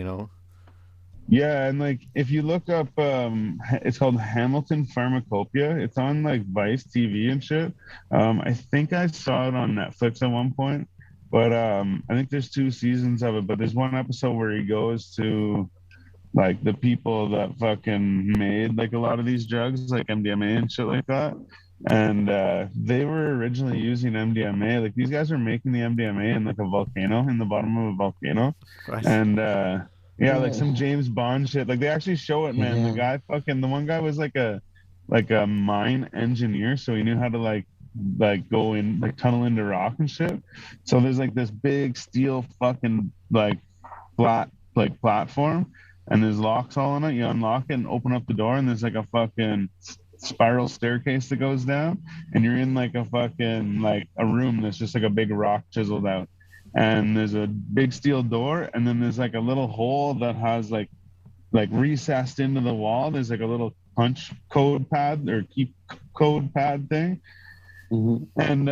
Yeah, and like if you look up, it's called Hamilton Pharmacopoeia. It's on like Vice TV and shit. I think I saw it on Netflix at one point, but I think there's 2 seasons of it. But there's one episode where he goes to like the people that fucking made like a lot of these drugs, like MDMA and shit like that. And they were originally using MDMA. Like these guys were making the MDMA in like a volcano, in the bottom of a volcano, right. and yeah, like some James Bond shit. Like they actually show it, man. Yeah. The one guy was like a mine engineer, so he knew how to like go in, like tunnel into rock and shit. So there's like this big steel fucking like flat like platform, and there's locks all on it. You unlock it and open up the door, and there's like a fucking spiral staircase that goes down, and you're in like a fucking like a room that's just like a big rock chiseled out. And there's a big steel door, and then there's like a little hole that has like recessed into the wall. There's like a little punch code pad or key code pad thing. And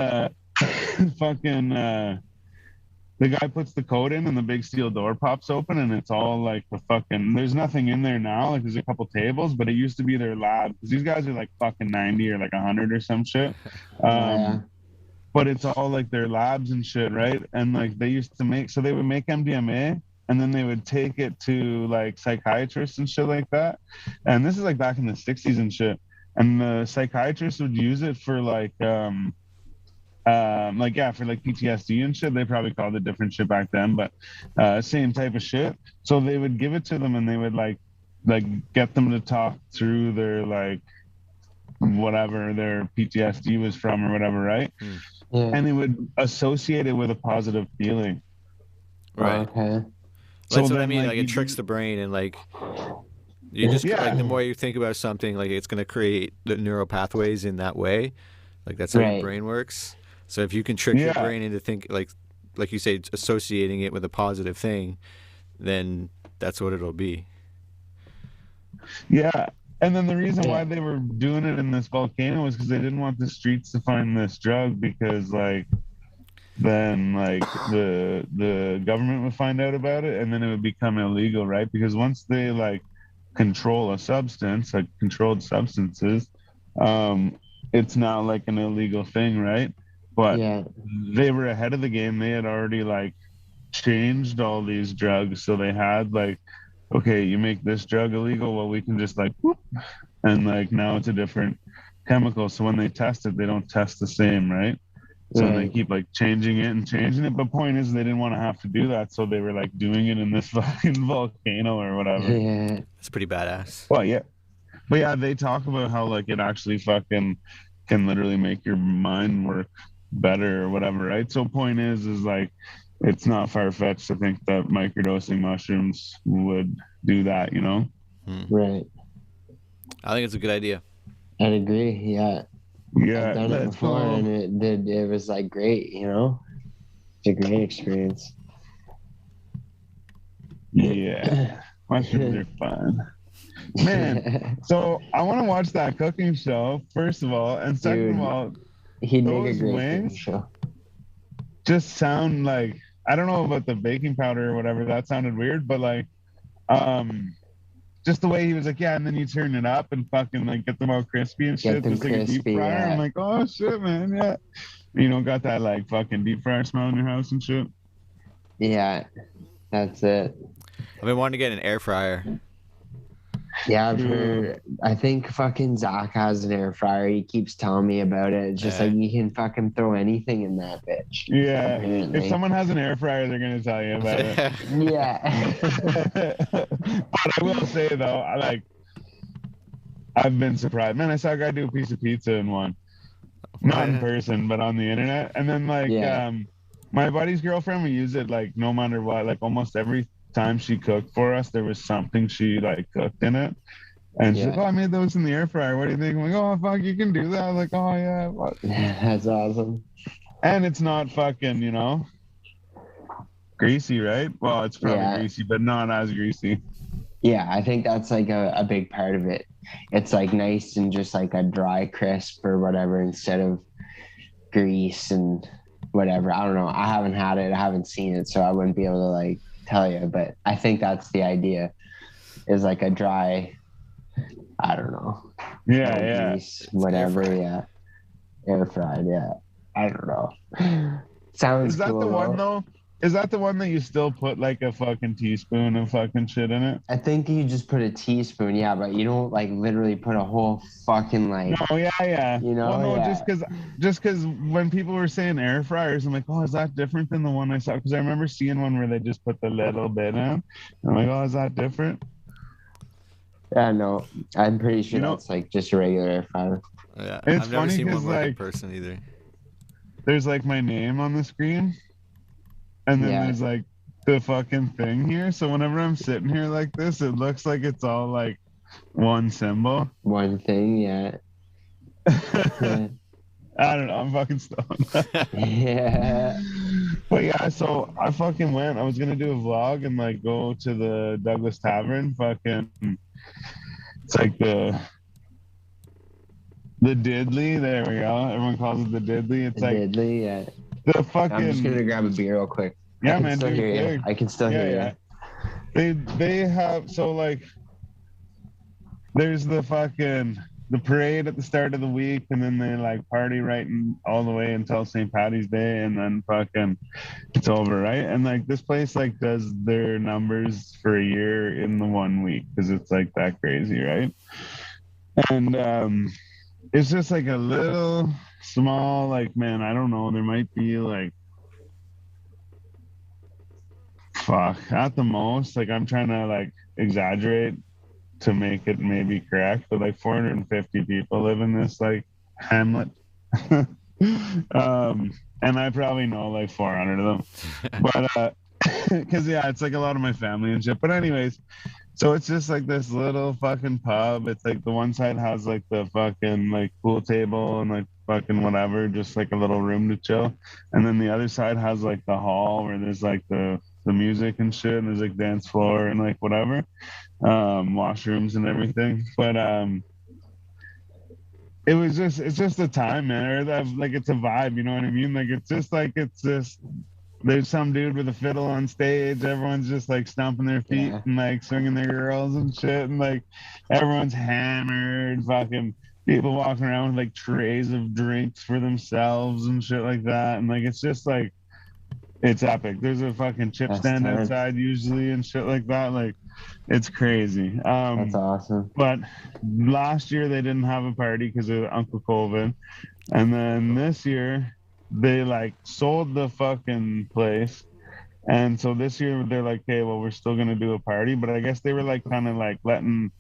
fucking the guy puts the code in and the big steel door pops open, and it's all like the fucking, there's nothing in there now. Like there's a couple tables, but it used to be their lab, because these guys are like fucking 90 or like 100 or some shit. But it's all like their labs and shit, right? And like they used to make, so they would make MDMA, and then they would take it to like psychiatrists and shit like that. And this is like back in the 60s and shit. And the psychiatrists would use it for like for like PTSD and shit. They probably called it different shit back then, but same type of shit. So they would give it to them, and they would like get them to talk through their like whatever their PTSD was from or whatever, right? And they would associate it with a positive feeling. Right. Okay. So that's what I mean. Like it tricks the brain, and like you just like the more you think about something, like it's gonna create the neural pathways in that way. Like that's how your brain works. So if you can trick your brain into think like you say, associating it with a positive thing, then that's what it'll be. Yeah. And then the reason why they were doing it in this volcano was because they didn't want the streets to find this drug, because like then like the government would find out about it, and then it would become illegal, right? Because once they like control a substance, like controlled substances, it's now like an illegal thing, right? But they were ahead of the game. They had already like changed all these drugs, so they had like, okay, you make this drug illegal, well, we can just like whoop, and like now it's a different chemical. So when they test it, they don't test the same, right? So they keep like changing it. But point is, they didn't want to have to do that, so they were like doing it in this fucking volcano or whatever. Yeah, it's pretty badass. Well, yeah, but yeah, they talk about how like it actually fucking can literally make your mind work better or whatever, right? So point is like, it's not far-fetched to think that microdosing mushrooms would do that, Right. I think it's a good idea. I'd agree. Yeah. I've done it before, and it was like great, It's a great experience. Yeah. Mushrooms are fun. Man, so I want to watch that cooking show, first of all, and second of all, he'd make a those great wings show. Just sound like, I don't know about the baking powder or whatever, that sounded weird, but like just the way he was like, and then you turn it up and fucking like get them all crispy and shit, just like a deep fryer. I'm like, oh shit, man, got that like fucking deep fryer smell in your house and shit. Yeah, that's it. I've been wanting to get an air fryer. Yeah, I've heard. I think fucking Zach has an air fryer. He keeps telling me about it. It's just like you can fucking throw anything in that bitch. Yeah. Apparently. If someone has an air fryer, they're gonna tell you about it. Yeah. But I will say though, I've been surprised. Man, I saw a guy do a piece of pizza in one. Not in person, but on the internet. And then like my buddy's girlfriend, we use it like no matter what. Like almost every time she cooked for us, there was something she like cooked in it. And she's like, "Oh, I made those in the air fryer. What do you think?" I'm like, "Oh, fuck, you can do that." I'm like, "Oh yeah, what?" That's awesome. And it's not fucking, greasy, right? Well, it's probably greasy, but not as greasy. Yeah, I think that's like a big part of it. It's like nice and just like a dry crisp or whatever instead of grease and whatever. I don't know. I haven't had it. I haven't seen it, so I wouldn't be able to like tell you. But I think that's the idea. Is like a dry. I don't know. Yeah, yeah. Grease, whatever. Yeah. Air fried. Yeah. I don't know. Sounds. Is that cool, the one though? Is that the one that you still put like a fucking teaspoon of fucking shit in it? I think you just put a teaspoon, yeah, but you don't like literally put a whole fucking like. No, yeah. Well, no, just because when people were saying air fryers, I'm like, oh, is that different than the one I saw? Because I remember seeing one where they just put the little bit in. I'm like, oh, is that different? Yeah, no, I'm pretty sure that's like just a regular air fryer. Yeah, it's I've never funny seen one work like, in person either. There's like my name on the screen, and then there's like the fucking thing here. So whenever I'm sitting here like this, it looks like it's all like one symbol. One thing, yeah. I don't know. I'm fucking stoned. Yeah. But yeah, so I fucking went. I was gonna do a vlog and like go to the Douglas Tavern. Fucking, it's like the Diddley. There we go. Everyone calls it the Diddley. It's the like Diddley. Yeah. The fucking. I'm just gonna grab a beer real quick. Yeah, man. Still hear you. I can still hear you. They have like. There's the parade at the start of the week, and then they like party right all the way until St. Patty's Day, and then fucking it's over, right? And like this place like does their numbers for a year in the 1 week because it's like that crazy, right? And it's just like a little small, like, man, I don't know, there might be like at the most, like I'm trying to like exaggerate to make it maybe correct, but like 450 people live in this like hamlet. And I probably know like 400 of them, but because it's like a lot of my family and shit. But anyways, so it's just like this little fucking pub. It's like the one side has like the fucking like pool table and like fucking whatever, just like a little room to chill, and then the other side has like the hall where there's like the music and shit, and there's like dance floor and like whatever, washrooms and everything. But it's just a time, man. Or that, like it's a vibe, you know what I mean? Like it's just there's some dude with a fiddle on stage, everyone's just like stomping their feet and like swinging their girls and shit, and like everyone's hammered, fucking people walking around with like trays of drinks for themselves and shit like that, and like it's just like it's epic. There's a fucking chip stand outside usually and shit like that. Like, it's crazy. That's awesome. But last year they didn't have a party because of Uncle COVID, and then this year they like sold the fucking place, and so this year they're like, okay, well we're still gonna do a party, but I guess they were like kind of like letting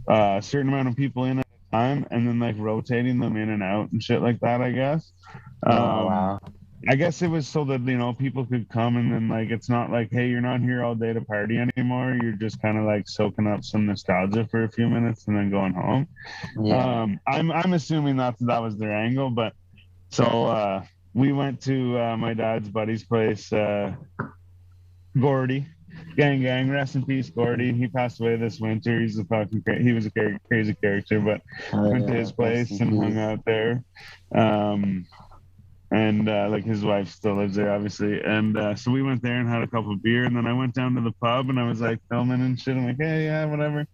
a certain amount of people in at a time, and then like rotating them in and out and shit like that, I guess. Wow. I guess it was so that, people could come, and then like it's not like, hey, you're not here all day to party anymore. You're just kind of like soaking up some nostalgia for a few minutes and then going home. Yeah. I'm assuming that was their angle, but so we went to my dad's buddy's place, Gordy. Gang, rest in peace, Gordy. He passed away this winter. He was a crazy character, but went to his place and hung out there. And like his wife still lives there, obviously. And so we went there and had a couple of beer, and then I went down to the pub and I was like filming and shit. I'm like, hey, yeah, whatever.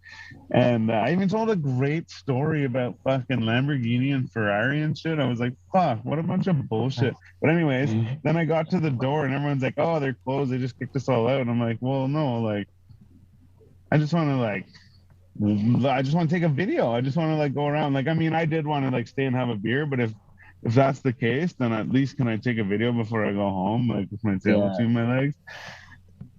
And I even told a great story about fucking Lamborghini and Ferrari and shit. I was like, fuck, what a bunch of bullshit. But anyways, then I got to the door and everyone's like, oh, they're closed. They just kicked us all out. And I'm like, well, no, like, I just want to take a video. I just want to like go around. Like, I mean, I did want to like stay and have a beer, but if that's the case, then at least can I take a video before I go home, like with my tail between my legs?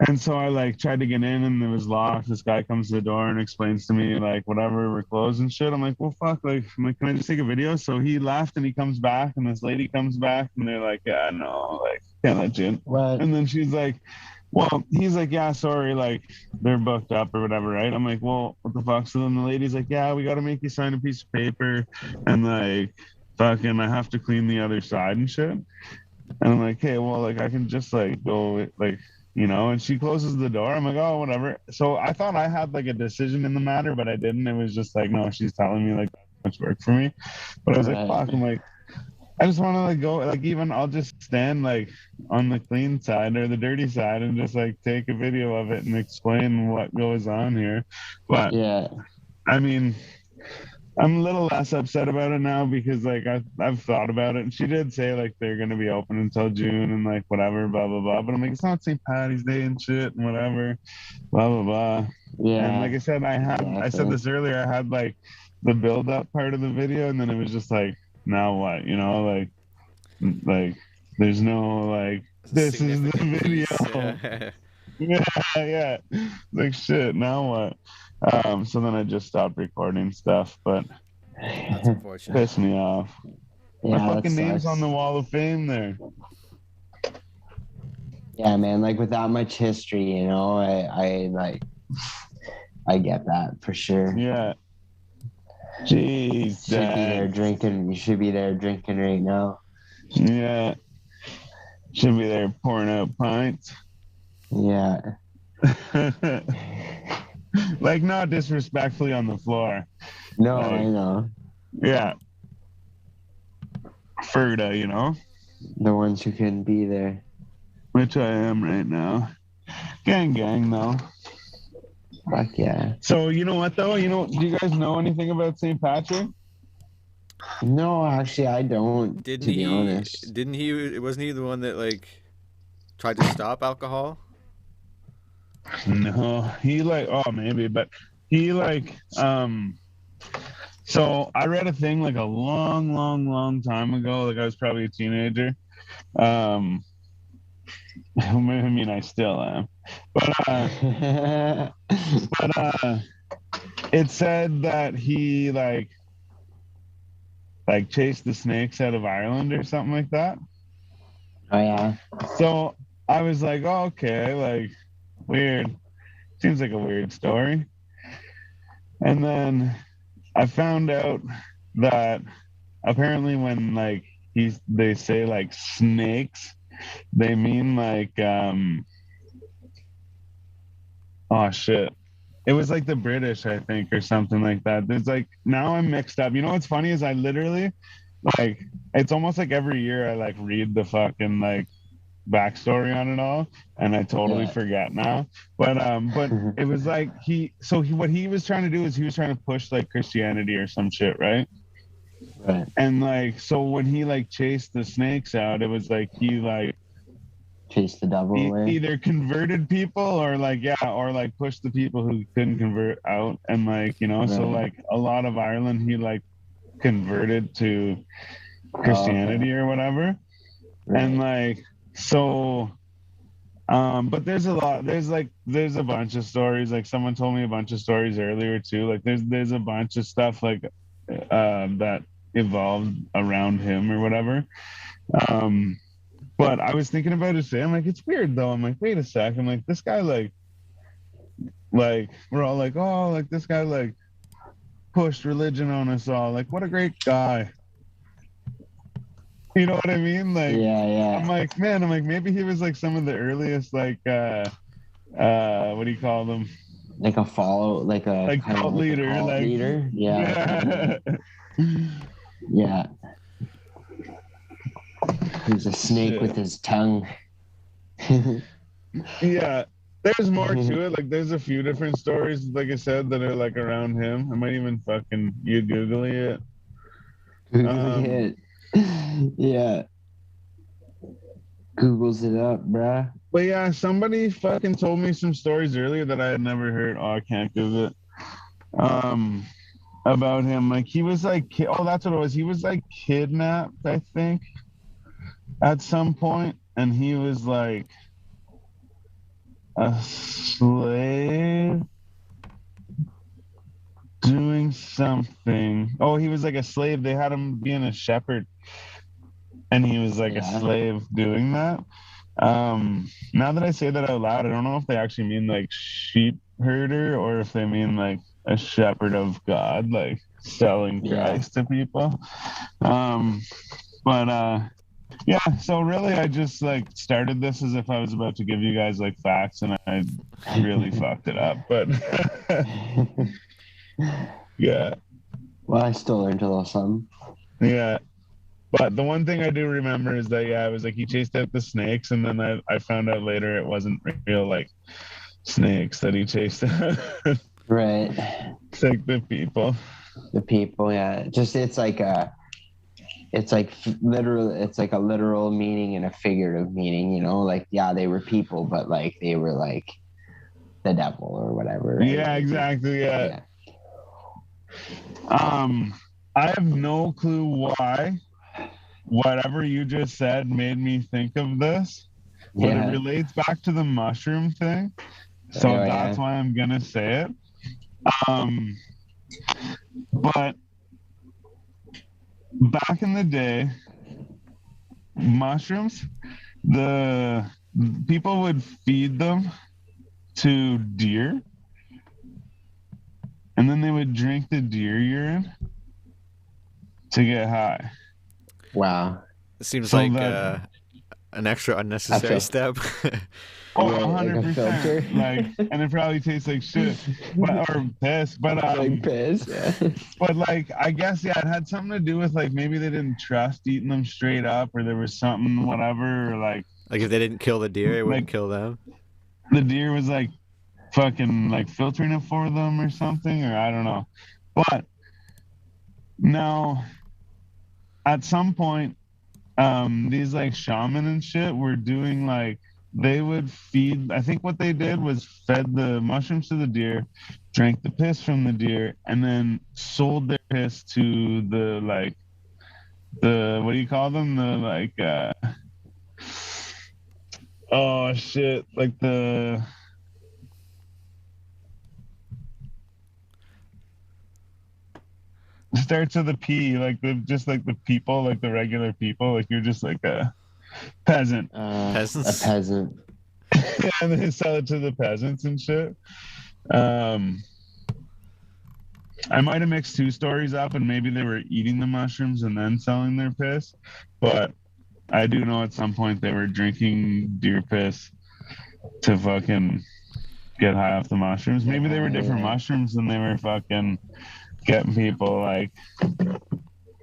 And so I like tried to get in and it was locked. This guy comes to the door and explains to me like whatever, we're closed and shit. I'm like, well fuck, like I'm like, can I just take a video? So he left and he comes back and this lady comes back and they're like, yeah, no, like can't let you in. What? And then she's like, well, he's like, yeah, sorry, like they're booked up or whatever, right? I'm like, well, what the fuck? So then the lady's like, yeah, we gotta make you sign a piece of paper and like fucking I have to clean the other side and shit. And I'm like, hey, well, like I can just like go like, you know, and she closes the door. I'm like, oh, whatever. So I thought I had like a decision in the matter, but I didn't. It was just like, no, she's telling me like that's much work for me. But I was like, fuck. I'm like, I just want to like go, like even I'll just stand like on the clean side or the dirty side and just like take a video of it and explain what goes on here. But yeah, I mean, I'm a little less upset about it now because like I've thought about it and she did say like they're gonna be open until June and like whatever, blah blah blah. But I'm like, it's not St. Patty's Day and shit and whatever, blah blah blah. yeah. And like I said, I said this earlier, I had like the build up part of the video and then it was just like, now what? You know, like there's no like this is the video. Yeah. Like shit, now what? So then I just stopped recording stuff, but That's unfortunate. pissed me off. Yeah, My fucking name's on the wall of fame there. Yeah, man, like with that much history, you know, I get that for sure. Yeah. Jeez. Should be there drinking. You should be there drinking right now. Yeah. Should be there pouring out pints. Yeah. Like not disrespectfully on the floor. No, like, I know. Yeah. Ferda, you know? The ones who couldn't be there. Which I am right now. Gang though. Fuck yeah. So you know what though? Do you guys know anything about St. Patrick? No, actually I don't. To be honest. Didn't he? Wasn't he the one that like tried to stop alcohol? No, he like maybe, but he like so I read a thing like a long time ago, like I was probably a teenager. I mean I still am. But it said that he like chased the snakes out of Ireland or something like that. Oh yeah. So I was like, oh, okay, like weird. Seems like a weird story. And then I found out that apparently when like they say like snakes, they mean like oh shit. It was like the British, I think, or something like that. There's like now I'm mixed up. You know what's funny is I literally like it's almost like every year I like read the fucking like backstory on it all and I totally forget now. But it was like what he was trying to do is he was trying to push like Christianity or some shit, right? Right. And like so when he like chased the snakes out, it was like he like chased the devil away. Either converted people or like pushed the people who couldn't convert out and like, you know, right. So like a lot of Ireland he like converted to Christianity or whatever. Right. And like so but there's a bunch of stories, like someone told me a bunch of stories earlier too, like there's a bunch of stuff like that evolved around him or whatever. But I was thinking about it today. I'm like, it's weird though. I'm like, wait a sec. I'm like, this guy like we're all like, oh, like this guy like pushed religion on us all. Like, what a great guy. You know what I mean? Like, yeah. I'm like, maybe he was like some of the earliest like what do you call them? Like a cult leader. Leader. Yeah. Yeah. He's a snake with his tongue. Yeah, there's more to it. Like, there's a few different stories, like I said, that are like around him. I might even you Googling it. Googling it. Yeah. Googles it up, bruh. But yeah, somebody fucking told me some stories earlier that I had never heard. Oh, I can't Google it. About him, like he was like, that's what it was. He was like kidnapped, I think, at some point, and he was like a slave doing something. Oh, he was like a slave. They had him being a shepherd, and he was like a slave doing that. Now that I say that out loud, I don't know if they actually mean like sheep herder or if they mean like a shepherd of God, like selling Christ to people. But yeah, so really I just like started this as if I was about to give you guys like facts, and I really fucked it up. But yeah. Well, I still learned a little something. Yeah. But the one thing I do remember is that, yeah, it was like he chased out the snakes, and then I found out later it wasn't real, like, snakes that he chased out. Right. It's like the people. The people, yeah. Just it's like a literal meaning and a figurative meaning, you know? Like, yeah, they were people, but like they were like the devil or whatever. Right? Yeah, exactly. Yeah. I have no clue why whatever you just said made me think of this, but it relates back to the mushroom thing. So that's why I'm gonna say it. But back in the day, mushrooms, the people would feed them to deer, and then they would drink the deer urine to get high. Wow. It seems like an extra unnecessary step. Oh, 100%. Like, and it probably tastes like shit, or piss. But like piss, yeah. But like, I guess it had something to do with like maybe they didn't trust eating them straight up, or there was something, whatever, or like if they didn't kill the deer, it wouldn't kill them. The deer was like fucking like filtering it for them or something, or I don't know. But now, at some point, these like shaman and shit were doing like, they would feed, I think what they did was fed the mushrooms to the deer, drank the piss from the deer, and then sold their piss to the like the, what do you call them, the like oh shit, like the starts with a P, like the just like the people, like the regular people, like you're just like a peasant. Peasants? A peasant. Yeah, and they sell it to the peasants and shit. I might have mixed two stories up, and maybe they were eating the mushrooms and then selling their piss, but I do know at some point they were drinking deer piss to fucking get high off the mushrooms. Maybe they were different mushrooms and they were fucking getting people like.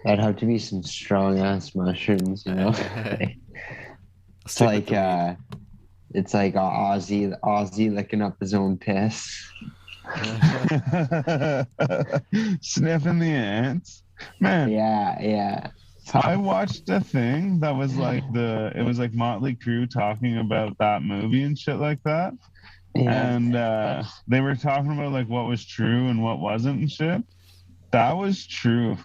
That'd have to be some strong ass mushrooms, you know. It's like Ozzy licking up his own piss. Sniffing the ants, man. Yeah. I watched a thing that was like it was like Motley Crue talking about that movie and shit like that. Yeah. And they were talking about like what was true and what wasn't and shit. That was true.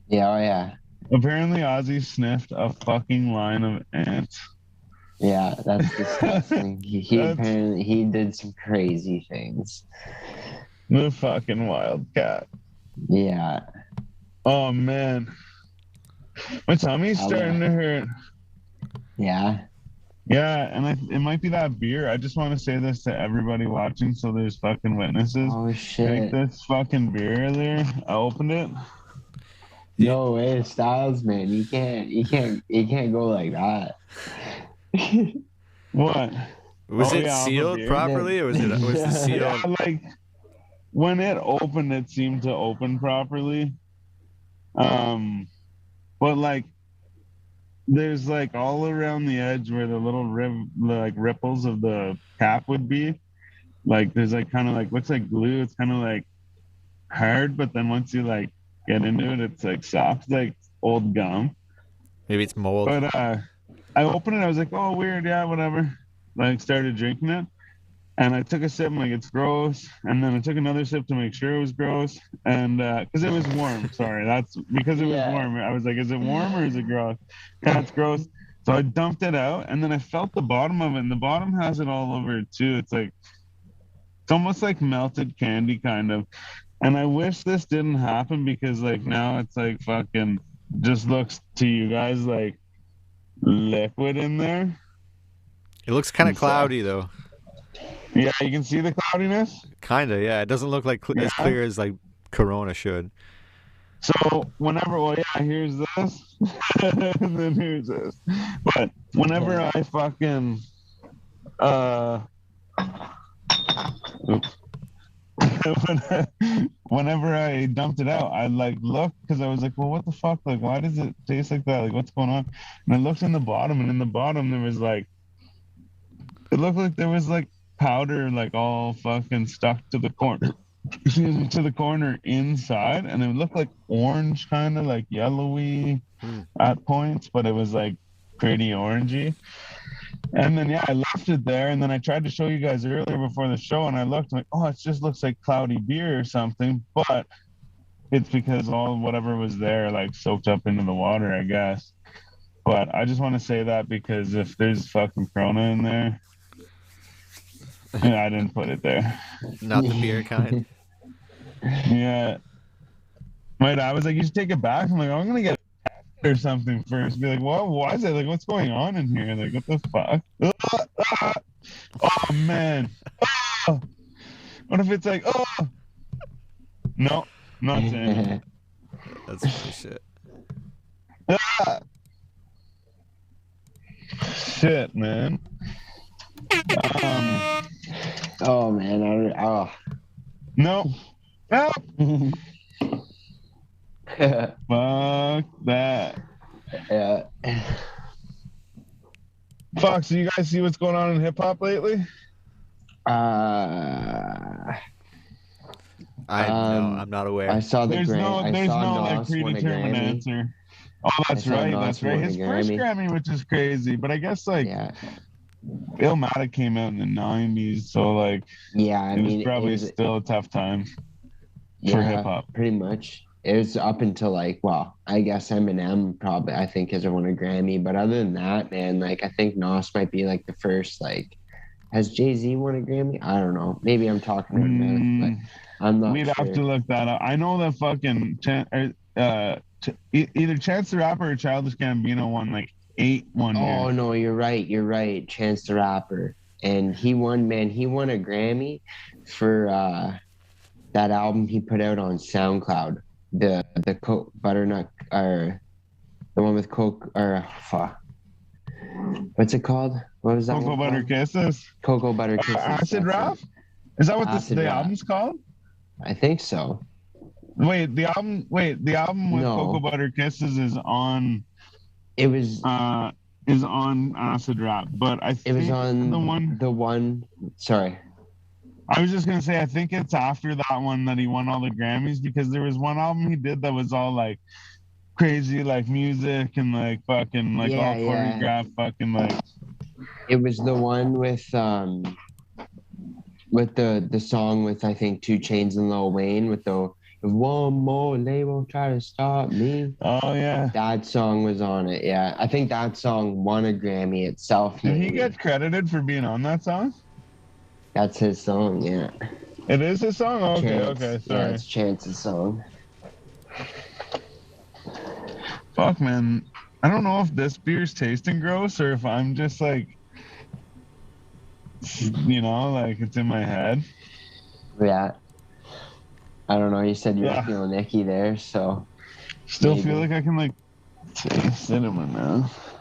Yeah. Apparently Ozzy sniffed a fucking line of ants. Yeah, that's disgusting. Apparently he did some crazy things. The fucking wildcat. Yeah. Oh man. My tummy's starting to hurt. Yeah. Yeah, and it might be that beer. I just want to say this to everybody watching, so there's fucking witnesses. Oh shit! Take this fucking beer there. I opened it. No way, Styles, man. You can't go like that. What? Was it sealed properly, or was the seal? Yeah, like when it opened, it seemed to open properly. But like, there's like all around the edge where the little ripples of the cap would be. Like there's like kind of like looks like glue. It's kind of like hard, but then once you like get into it, it's like soft, it's like old gum. Maybe it's mold. But I opened it. I was like, oh, weird. Yeah, whatever. Like started drinking it. And I took a sip, I'm like, it's gross. And then I took another sip to make sure it was gross. And because it was warm. Sorry, that's because it was warm. I was like, is it warm or is it gross? Yeah, it's gross. So I dumped it out, and then I felt the bottom of it, and the bottom has it all over it too. It's almost like melted candy, kind of. And I wish this didn't happen because like now it's like fucking just looks to you guys like liquid in there. It looks kind of cloudy though. Yeah, you can see the cloudiness. Kinda, yeah. It doesn't look like as clear as like Corona should. So here's this, and then here's this. But whenever I fucking, whenever I dumped it out, I like looked because I was like, well, what the fuck? Like, why does it taste like that? Like, what's going on? And I looked in the bottom, and in the bottom there was like, it looked like there was like powder, like all fucking stuck to the corner. To the corner inside, and it looked like orange, kind of like yellowy at points, but it was like pretty orangey. And then I left it there, and then I tried to show you guys earlier before the show, and I looked like, oh, it just looks like cloudy beer or something, but it's because all whatever was there like soaked up into the water, I guess. But I just want to say that because if there's fucking Corona in there, I didn't put it there. Not the beer kind. Yeah. My dad was like, you should take it back. I'm like, I'm going to get it or something first. Be like, well, why is it? Like, what's going on in here? Like, what the fuck? Oh, man. Oh. What if it's like, oh. No, not saying. That's funny shit. Shit, man. Oh, man. No. Oh. Fuck that. Yeah. Fuck, so you guys see what's going on in hip hop lately? I'm not aware. I saw the There's no like predetermined answer. Oh, that's right. That's right. His first Grammy, which is crazy, but I guess like Illmatic came out in the 90s, so like it was probably still a tough time for hip hop. Pretty much. It was up until like, well, I guess Eminem probably I think has won a Grammy, but other than that, man, like I think Nas might be like the first. Like, has Jay-Z won a Grammy? I don't know. Maybe I'm talking about mouth, but I'm not. We'd sure. have to look that up. I know that fucking either Chance the Rapper or Childish Gambino won like 8 1 year. Oh no, you're right. Chance the Rapper, and he won. Man, he won a Grammy for that album he put out on SoundCloud. The Coke Butternut, or the one with Coke, or what's it called? What was that? Cocoa Butter Kisses. Cocoa Butter Kisses. Acid Rap? Is that what the album's called? I think so. Wait, the album with Cocoa Butter Kisses is on. It was is on Acid Rap, but I think it was on the one. Sorry. I was just gonna say, I think it's after that one that he won all the Grammys, because there was one album he did that was all like crazy, like music and like fucking like all choreographed, fucking like. It was the one with the song with I think 2 Chainz and Lil Wayne with the one more they won't try to stop me. Oh yeah, that song was on it. Yeah, I think that song won a Grammy itself. Did he get credited for being on that song? That's his song, yeah. It is his song? Oh, okay, sorry. Yeah, it's Chance's song. Fuck, man. I don't know if this beer's tasting gross or if I'm just like, like it's in my head. Yeah. I don't know. You said you were feeling icky there, so. Still feel like I can like taste it in my mouth.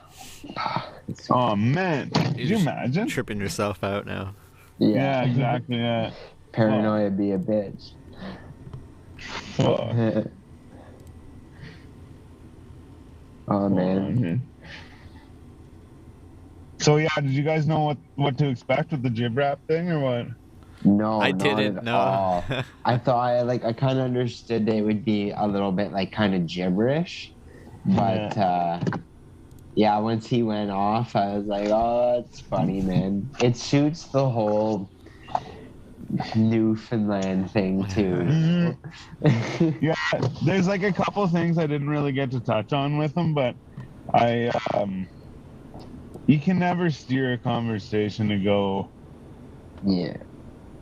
Oh, man. Could you imagine? Tripping yourself out now. Yeah, exactly. Yeah. Paranoia be a bitch. Oh man. So yeah, did you guys know what to expect with the jib rap thing or what? No, I didn't know. I thought I kind of understood it would be a little bit like kind of gibberish, but once he went off, I was like, oh, it's funny, man. It suits the whole Newfoundland thing too. Yeah, there's like a couple things I didn't really get to touch on with him, but I you can never steer a conversation to go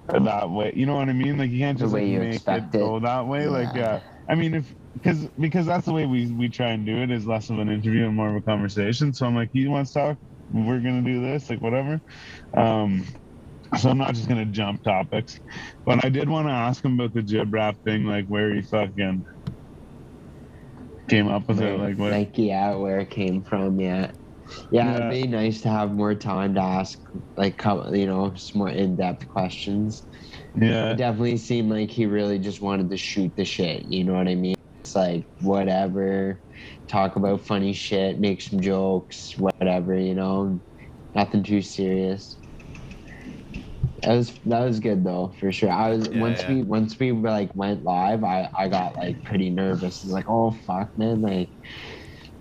that way. You know what I mean? Like you can't just like make it go that way. Like I mean, because that's the way we try and do it, is less of an interview and more of a conversation. So I'm like, he wants to talk, we're gonna do this, like whatever. So I'm not just gonna jump topics, but I did want to ask him about the jib wrap thing, like where he fucking came up with it, like what? Like where it came from, yeah. It'd be nice to have more time to ask, like, you know, some more in-depth questions. Yeah. It definitely seemed like he really just wanted to shoot the shit, you know what I mean? It's like, whatever, talk about funny shit, make some jokes, whatever, you know, nothing too serious. That was good though, for sure. Once we like went live, I got like pretty nervous. It's like, oh fuck, man, like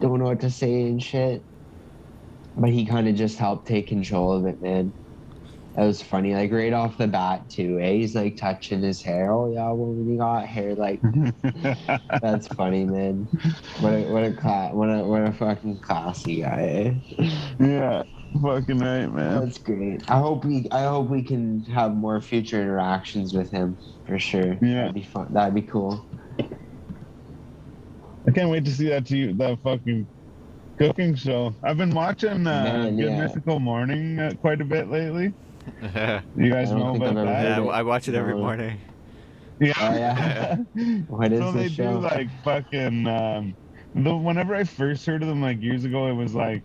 don't know what to say and shit. But he kind of just helped take control of it, man. That was funny, like right off the bat too. He's like touching his hair. Oh yeah, well when you got hair, like that's funny, man. What a fucking classy guy. Yeah, fucking right, man. That's great. I hope we can have more future interactions with him for sure. Yeah, that'd be fun. That'd be cool. I can't wait to see that fucking cooking show. I've been watching Good Mythical Morning quite a bit lately. You guys know about that? Yeah, I watch it every morning. Yeah. Oh, yeah. What is so they show? do like fucking whenever I first heard of them like years ago, it was like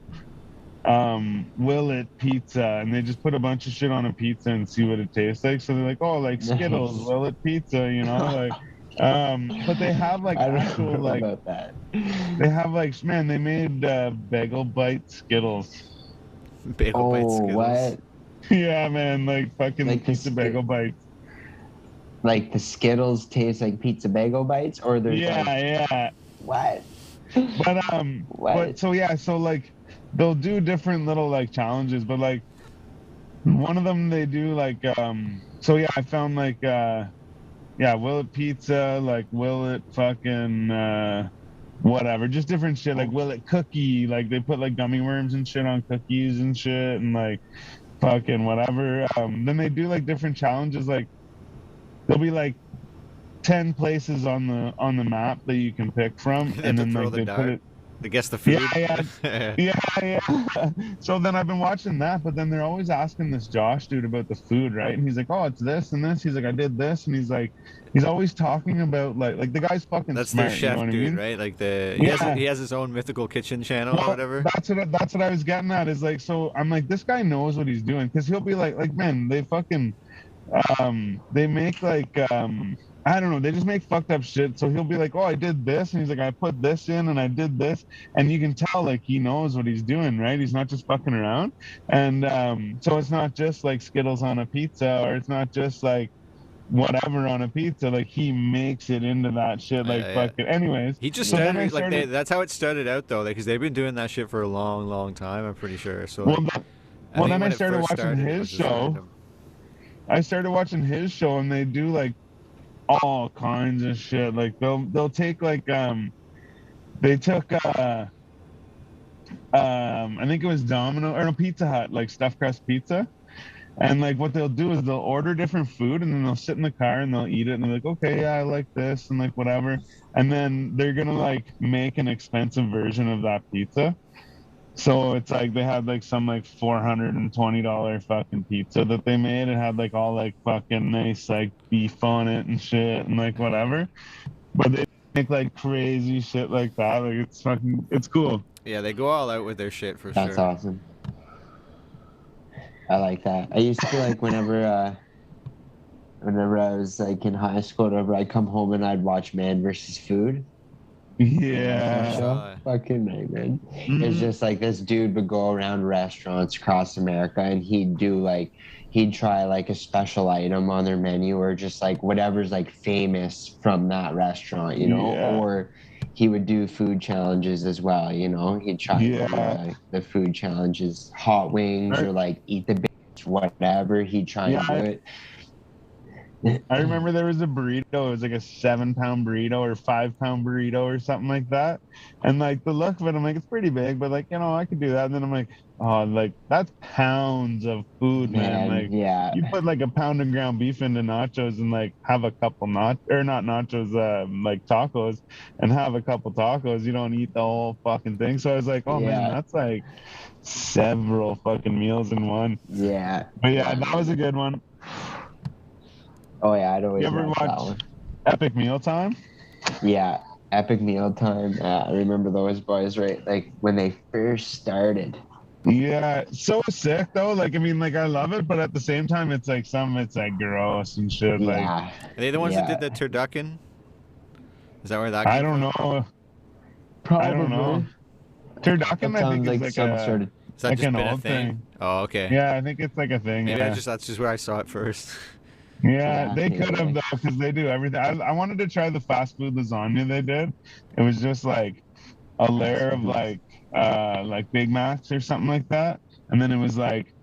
Will It Pizza, and they just put a bunch of shit on a pizza and see what it tastes like. So they're like, oh, like Skittles, nice. Will It Pizza, you know, like but they have like actual like about that. They have like, man, they made Bagel Bite Skittles. Bagel Bite Skittles. What? Yeah, man, like fucking like pizza bagel bites. Like the Skittles taste like pizza bagel bites, or there's yeah. What? But but so like they'll do different little like challenges, but like one of them they do like I found like Will It Pizza, like Will It fucking whatever, just different shit, like Will It Cookie, like they put like gummy worms and shit on cookies and shit, and like fucking whatever. Then they do like different challenges, like there'll be like 10 places on the map that you can pick from, and then like they put it to guess the food. Yeah. So then I've been watching that, but then they're always asking this Josh dude about the food, right? And he's like, oh, it's this and this. He's like, I did this, and he's always talking about like the guy's fucking that's smart, their chef, you know what dude, I mean? right? Like he has his own mythical kitchen channel or whatever. That's what I was getting at, is like, so I'm like, this guy knows what he's doing, because he'll be like man, they fucking they make like I don't know, they just make fucked up shit. So he'll be like, oh, I did this, and he's like, I put this in and I did this, and you can tell like he knows what he's doing, right? He's not just fucking around. And so it's not just like Skittles on a pizza, or it's not just like whatever on a pizza, like he makes it into that shit, like fucking anyways. He just started like that's how it started out though, like because they've been doing that shit for a long time, I'm pretty sure. So then I started watching his show. I started watching his show, and they do like all kinds of shit. Like they'll take like they took I think it was Pizza Hut, like stuffed crust pizza. And like what they'll do is they'll order different food, and then they'll sit in the car and they'll eat it, and they're like, okay, yeah, I like this, and like whatever. And then they're gonna like make an expensive version of that pizza. So it's like they had like some like $420 fucking pizza that they made. It had like all like fucking nice like beef on it and shit and like whatever. But they make like crazy shit like that. Like it's cool. Yeah, they go all out with their shit for sure. That's awesome. I like that. I used to like whenever I was like in high school, whatever, I'd come home and I'd watch Man vs. Food. Yeah. Fucking night, man. It's just like this dude would go around restaurants across America, and he'd try like a special item on their menu, or just like whatever's like famous from that restaurant, you know. Or he would do food challenges as well, you know. He'd try the food challenges, hot wings, or like eat the bitch, whatever. He'd try and do it. I remember there was a burrito. It was like a 7-pound burrito or 5-pound burrito or something like that. And like the look of it, I'm like, it's pretty big, but like, I could do that. And then I'm like, oh, like that's pounds of food, man. Like yeah. you put like a pound of ground beef into nachos and like have a couple not nachos, like tacos, and have a couple tacos. You don't eat the whole fucking thing. So I was like, oh man, that's like several fucking meals in one. Yeah. But yeah, that was a good one. Oh yeah, I'd always You ever watch that watch one. Epic Meal Time? Yeah, Epic Meal Time. I remember those boys, right? Like when they first started. Yeah, so sick though. Like I mean, like I love it, but at the same time, it's like it's like gross and shit. Like, Yeah. Are they the ones that did the turducken? Is that where that I came don't from? know. Probably. I don't know. Turducken, That I think, sounds is like like some sort of. Has that like just an been a old thing? Oh, okay. Yeah, I think it's like a thing. Maybe Yeah. that's just where I saw it first. Yeah, they maybe. could have though, because they do everything. I wanted to try the fast food lasagna they did. It was just like a layer of like Big Macs or something like that, and then it was like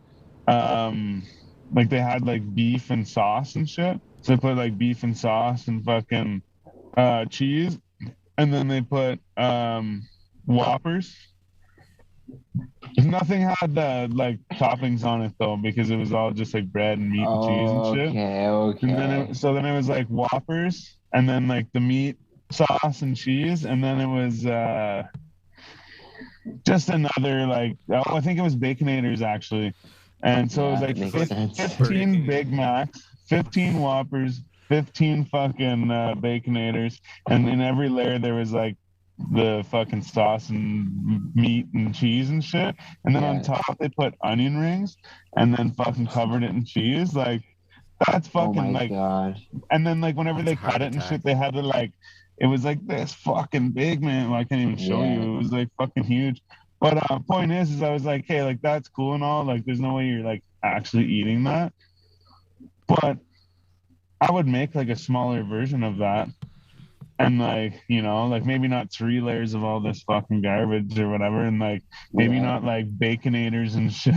they had like beef and sauce and shit. So they put like beef and sauce and fucking cheese, and then they put Whoppers. Nothing had like toppings on it though, because it was all just like bread and meat and cheese and shit. Okay. And then it was like Whoppers, and then like the meat, sauce, and cheese, and then it was just another like, I think it was Baconators actually. And so it was like that makes sense. 15 Big Macs, 15 Whoppers, 15 fucking Baconators, and in every layer there was like the fucking sauce and meat and cheese and shit. And then on top they put onion rings and then fucking covered it in cheese. Like that's fucking Oh my like god. And then like whenever That's they a heart cut it and attack. shit, they had to like, it was like this fucking big, man. Well, I can't even show you. It was like fucking huge. But point is I was like, hey, like that's cool and all. Like there's no way you're like actually eating that. But I would make like a smaller version of that. And like, like maybe not 3 layers of all this fucking garbage or whatever. And like maybe not like Baconators and shit.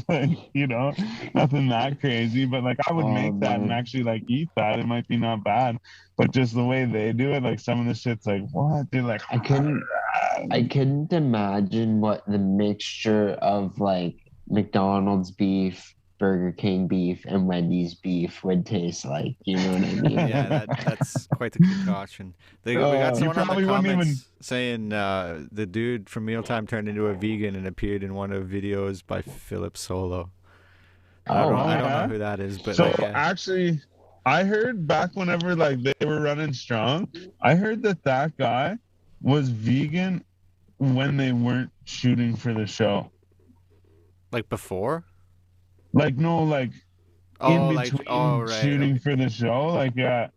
Like, nothing that crazy. But like I would make that and actually like eat that. It might be not bad. But just the way they do it, like some of the shit's like, what? They're like, I couldn't imagine what the mixture of like McDonald's beef, Burger King beef, and Wendy's beef would taste like. You know what I mean? Yeah, that's quite the concoction. We got someone on the comments saying the dude from Mealtime turned into a vegan and appeared in one of videos by Philip Solo. I don't know who that is, but so actually, I heard back whenever like they were running strong, I heard that guy was vegan when they weren't shooting for the show. Like before? Like no, like in between shooting for the show, like yeah.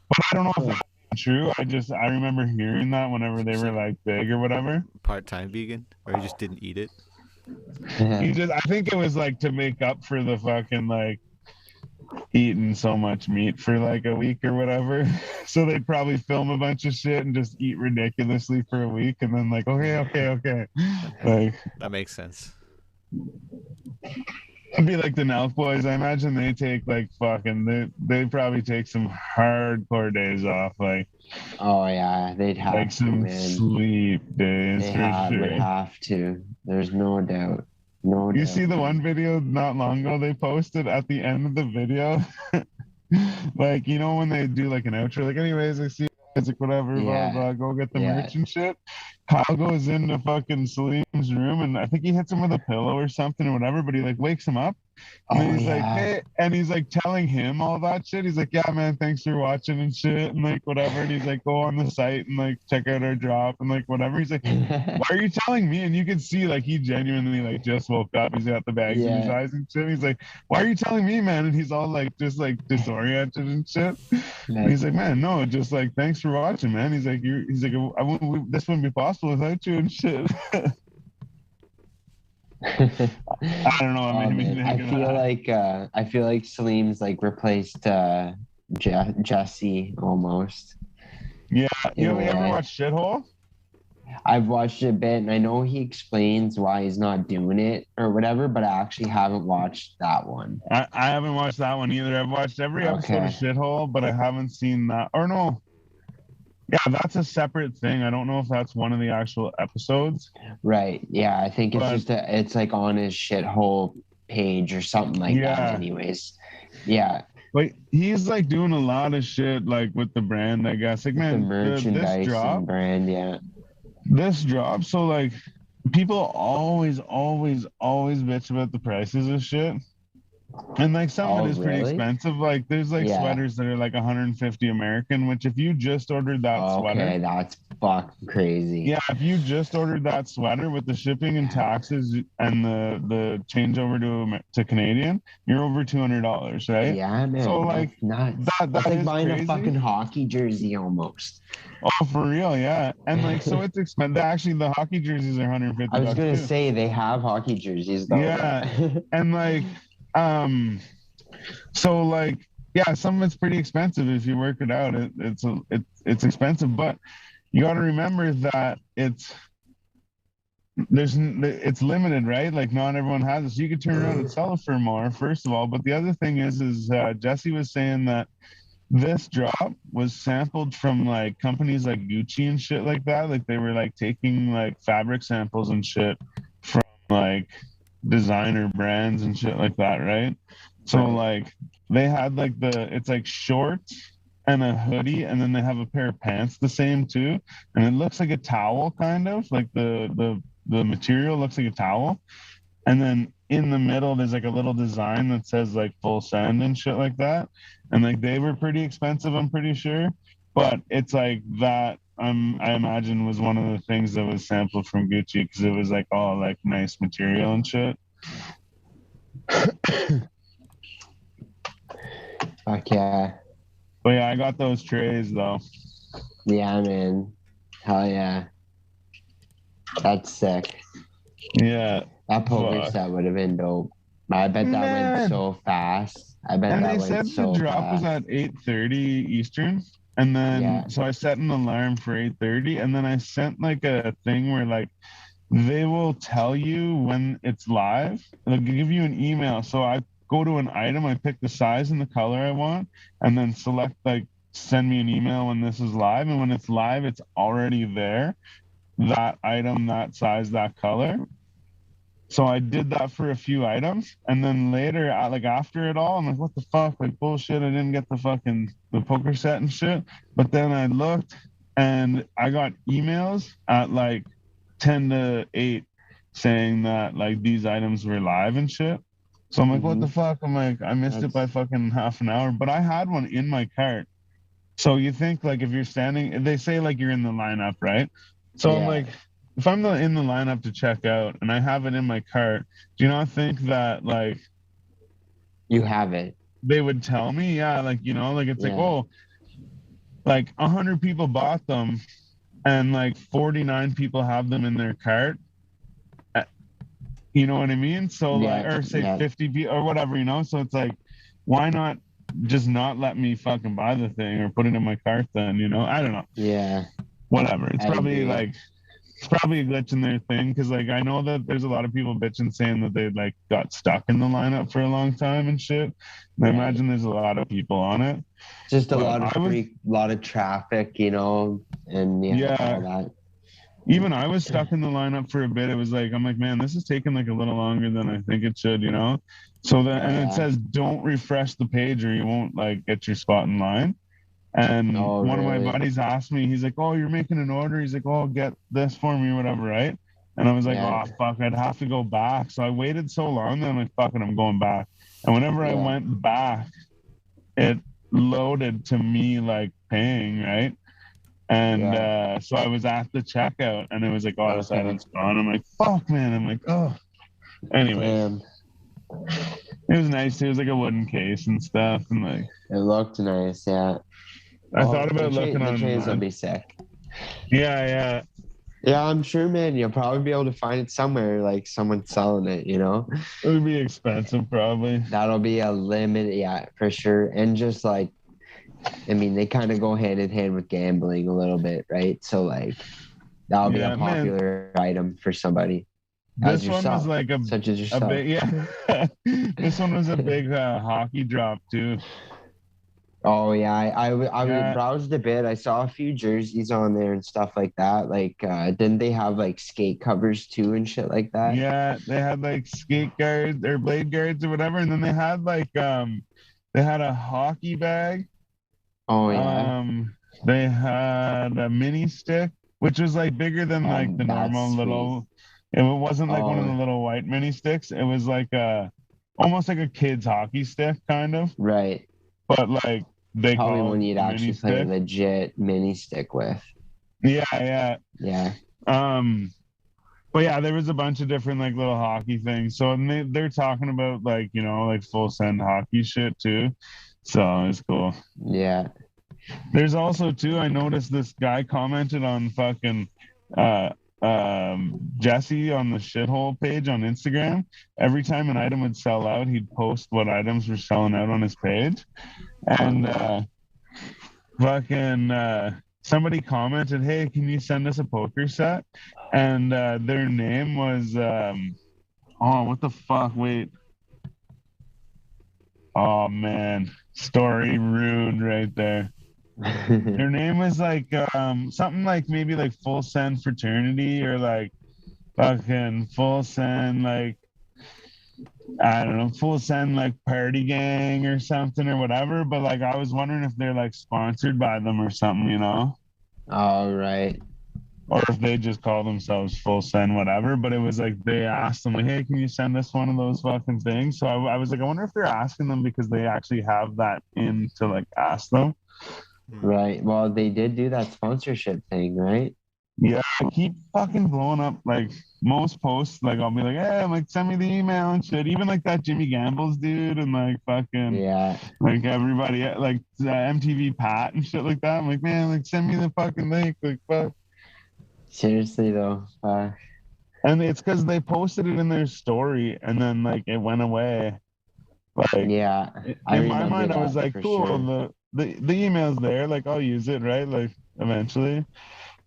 But I don't know if that's true. I remember hearing that whenever they were like big or whatever. Part-time vegan, or he just didn't eat it. I think it was like to make up for the fucking like eating so much meat for like a week or whatever. So they'd probably film a bunch of shit and just eat ridiculously for a week, and then like okay, like that makes sense. It'd be like the Nelk boys. I imagine they take like fucking. They probably take some hardcore days off. Like, oh yeah, they'd have like some sleep days. They would have to. There's no doubt. No doubt. You see the one video not long ago they posted at the end of the video, like when they do like an outro, like anyways, I see. It's like whatever, blah, blah, go get the merch and shit. Kyle goes into fucking Salim's room and I think he hits him with a pillow or something or whatever, but he like wakes him up. And then he's like, hey, and he's like telling him all that shit. He's like, yeah, man, thanks for watching and shit and like whatever. And he's like, go on the site and like check out our drop and like whatever. He's like, why are you telling me? And you can see like he genuinely like just woke up. He's got the bags in his eyes and shit. He's like, why are you telling me, man? And he's all like just like disoriented and shit. And he's like, man, no, just like thanks for watching, man. He's like, this wouldn't be possible without you and shit. I don't know. I feel like Salim's like replaced Jesse almost. Yeah, you ever watched Shithole? I've watched it a bit, and I know he explains why he's not doing it or whatever, but I actually haven't watched that one. I haven't watched that one either. I've watched every episode of Okay. Shithole, but I haven't seen that. Or no, yeah, that's a separate thing. I don't know if that's one of the actual episodes. Right. Yeah, I think it's But- just it's like on his shithole page or something like that. Yeah. Anyways, yeah, But he's like doing a lot of shit like with the brand, I guess. Like, the man, merchandise this drop, and brand. Yeah. so like people always bitch about the prices of shit. And like some of it is pretty Really? expensive. Like there's like Yeah. sweaters that are like 150 American, which if you just ordered that Okay, sweater, that's fucking crazy. yeah, if you just ordered that sweater with the shipping and taxes and the changeover to Canadian, you're over $200, right? Yeah, man. So like that's nuts. that That's like is buying crazy. a fucking hockey jersey almost. Oh, for real, yeah. And like so it's expensive. Actually, the hockey jerseys are 150. I was gonna too. say they have hockey jerseys though. Yeah. And like so like yeah, some of it's pretty expensive if you work it out. It's expensive, but you got to remember that it's limited, right? Like not everyone has it, so you could turn around and sell it for more, first of all. But the other thing is Jesse was saying that this drop was sampled from like companies like Gucci and shit like that. Like they were like taking like fabric samples and shit from like designer brands and shit like that, right? So like they had like it's like shorts and a hoodie, and then they have a pair of pants the same too, and it looks like a towel, kind of like the material looks like a towel, and then in the middle there's like a little design that says like full send and shit like that, and like they were pretty expensive, I'm pretty sure, but it's like that I imagine was one of the things that was sampled from Gucci because it was like all like nice material and shit. Fuck yeah. But yeah, I got those trays though. Yeah, man. Hell yeah. That's sick. Yeah. That poker set would have been dope. I bet that went so fast. I bet And that they went said so the drop was fast. at 8:30 Eastern. And then so I set an alarm for 8:30, and then I sent like a thing where like they will tell you when it's live. They'll give you an email. So I go to an item, I pick the size and the color I want, and then select like send me an email when this is live. And when it's live, it's already there. That item, that size, that color. So I did that for a few items, and then later, like after it all, I'm like, what the fuck? Like bullshit, I didn't get the poker set and shit. But then I looked, and I got emails at like 10 to 8 saying that like these items were live and shit. So I'm like, what the fuck? I'm like, I missed it by fucking half an hour, but I had one in my cart. So you think like if you're standing, they say like you're in the lineup, right? So I'm like, if I'm in the lineup to check out and I have it in my cart, do you not think that like you have it? They would tell me, yeah, like you know, like it's like, oh, like 100 people bought them, and like 49 people have them in their cart. You know what I mean? So like, or say 50 people or whatever, you know. So it's like, why not just not let me fucking buy the thing or put it in my cart then? You know, I don't know. Yeah. Whatever. It's probably like. It's probably a glitch in their thing because like I know that there's a lot of people bitching saying that they like got stuck in the lineup for a long time and shit. And I imagine there's a lot of people on it. Just a lot of traffic, you know, and all that. Even I was stuck in the lineup for a bit. It was like I'm like, man, this is taking like a little longer than I think it should, you know. So that and it says don't refresh the page or you won't like get your spot in line. And one of my buddies asked me, he's like, oh, you're making an order. He's like, oh, get this for me or whatever, right? And I was like, oh, fuck, I'd have to go back. So I waited so long that I'm like, fuck it, I'm going back. And whenever I went back, it loaded to me like paying, right? And so I was at the checkout and it was like, oh, this item's gone. I'm like, fuck, man. I'm like, oh. Anyway, it was nice. It was like a wooden case and stuff. And like, it looked nice, yeah. I thought about looking on. The trays will be sick. Yeah. Yeah, I'm sure, man. You'll probably be able to find it somewhere, like someone selling it, you know? It would be expensive, probably. That'll be a limit, yeah, for sure. And just like, I mean, they kind of go hand in hand with gambling a little bit, right? So, like, that'll be a popular item for somebody. This one was like such as yourself. big, yeah. This one was a big hockey drop too. Oh yeah, I browsed a bit. I saw a few jerseys on there and stuff like that. Like, didn't they have like skate covers too and shit like that? Yeah, they had like skate guards or blade guards or whatever, and then they had like they had a hockey bag. Oh yeah. They had a mini stick, which was like bigger than like the normal sweet. little. It wasn't like one of the little white mini sticks. It was like almost like a kid's hockey stick, kind of. Right. But like they probably call one you'd actually play a legit mini stick with. Yeah. Yeah. But yeah, there was a bunch of different like little hockey things. So they're talking about like, you know, like full send hockey shit too. So it's cool. Yeah. There's also too, I noticed this guy commented on fucking Jesse on the shithole page on Instagram. Every time an item would sell out, he'd post what items were selling out on his page. And somebody commented, "Hey, can you send us a poker set?" And their name was what the fuck? Wait. Oh man, story ruined right there. Their name was like something like maybe like Full Send Fraternity or like fucking Full Send like I don't know, Full Send like Party Gang or something or whatever. But like I was wondering if they're like sponsored by them or something, you know? All right. Or if they just call themselves Full Send whatever. But it was like they asked them like, hey, can you send us one of those fucking things? So I was like, I wonder if they're asking them because they actually have that in to like ask them. Right. Well, they did do that sponsorship thing, right? Yeah, I keep fucking blowing up like most posts. Like I'll be like, hey, like send me the email and shit. Even like that Jimmy Gambles dude and like fucking like everybody like MTV Pat and shit like that. I'm like, man, like send me the fucking link. Like fuck. Seriously though. And it's because they posted it in their story and then like it went away. Like yeah, in my mind, I was like, cool. Sure. The email's there. Like I'll use it, right? Like eventually.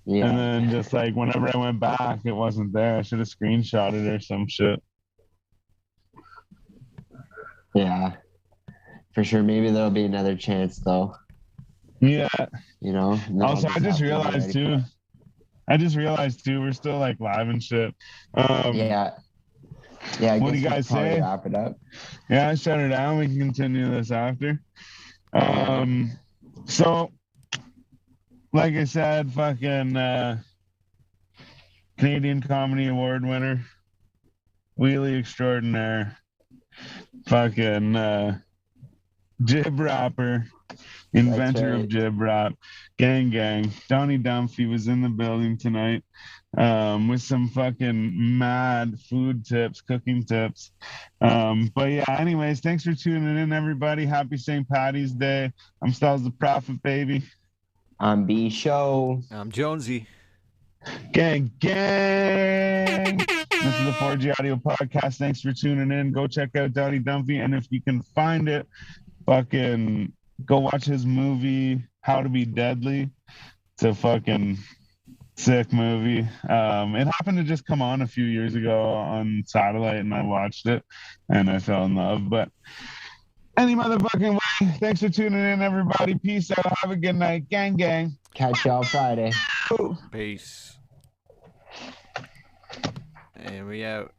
Yeah. And then just like whenever I went back, it wasn't there. I should have screenshotted or some shit. Yeah, for sure. Maybe there'll be another chance though. Yeah. You know. Also, I just realized too. We're still like live and shit. Yeah. Yeah. What do you guys say? Wrap it up. Yeah, shut it down. We can continue this after. So. Like I said, fucking Canadian Comedy Award winner, wheelie extraordinaire, fucking jib rapper, inventor of jib rap, gang. Donnie Dumphy was in the building tonight with some fucking mad food tips, cooking tips. But yeah, anyways, thanks for tuning in, everybody. Happy St. Paddy's Day. I'm Styles the Prophet, baby. I'm B Show. I'm Jonesy. Gang. This is the 4G Audio Podcast. Thanks for tuning in. Go check out Donnie Dumphy. And if you can find it, fucking go watch his movie, How to Be Deadly. It's a fucking sick movie. It happened to just come on a few years ago on satellite, and I watched it, and I fell in love. But any motherfucking way. Thanks for tuning in, everybody. Peace out. Have a good night. Gang. Catch y'all Friday. Peace. And we out.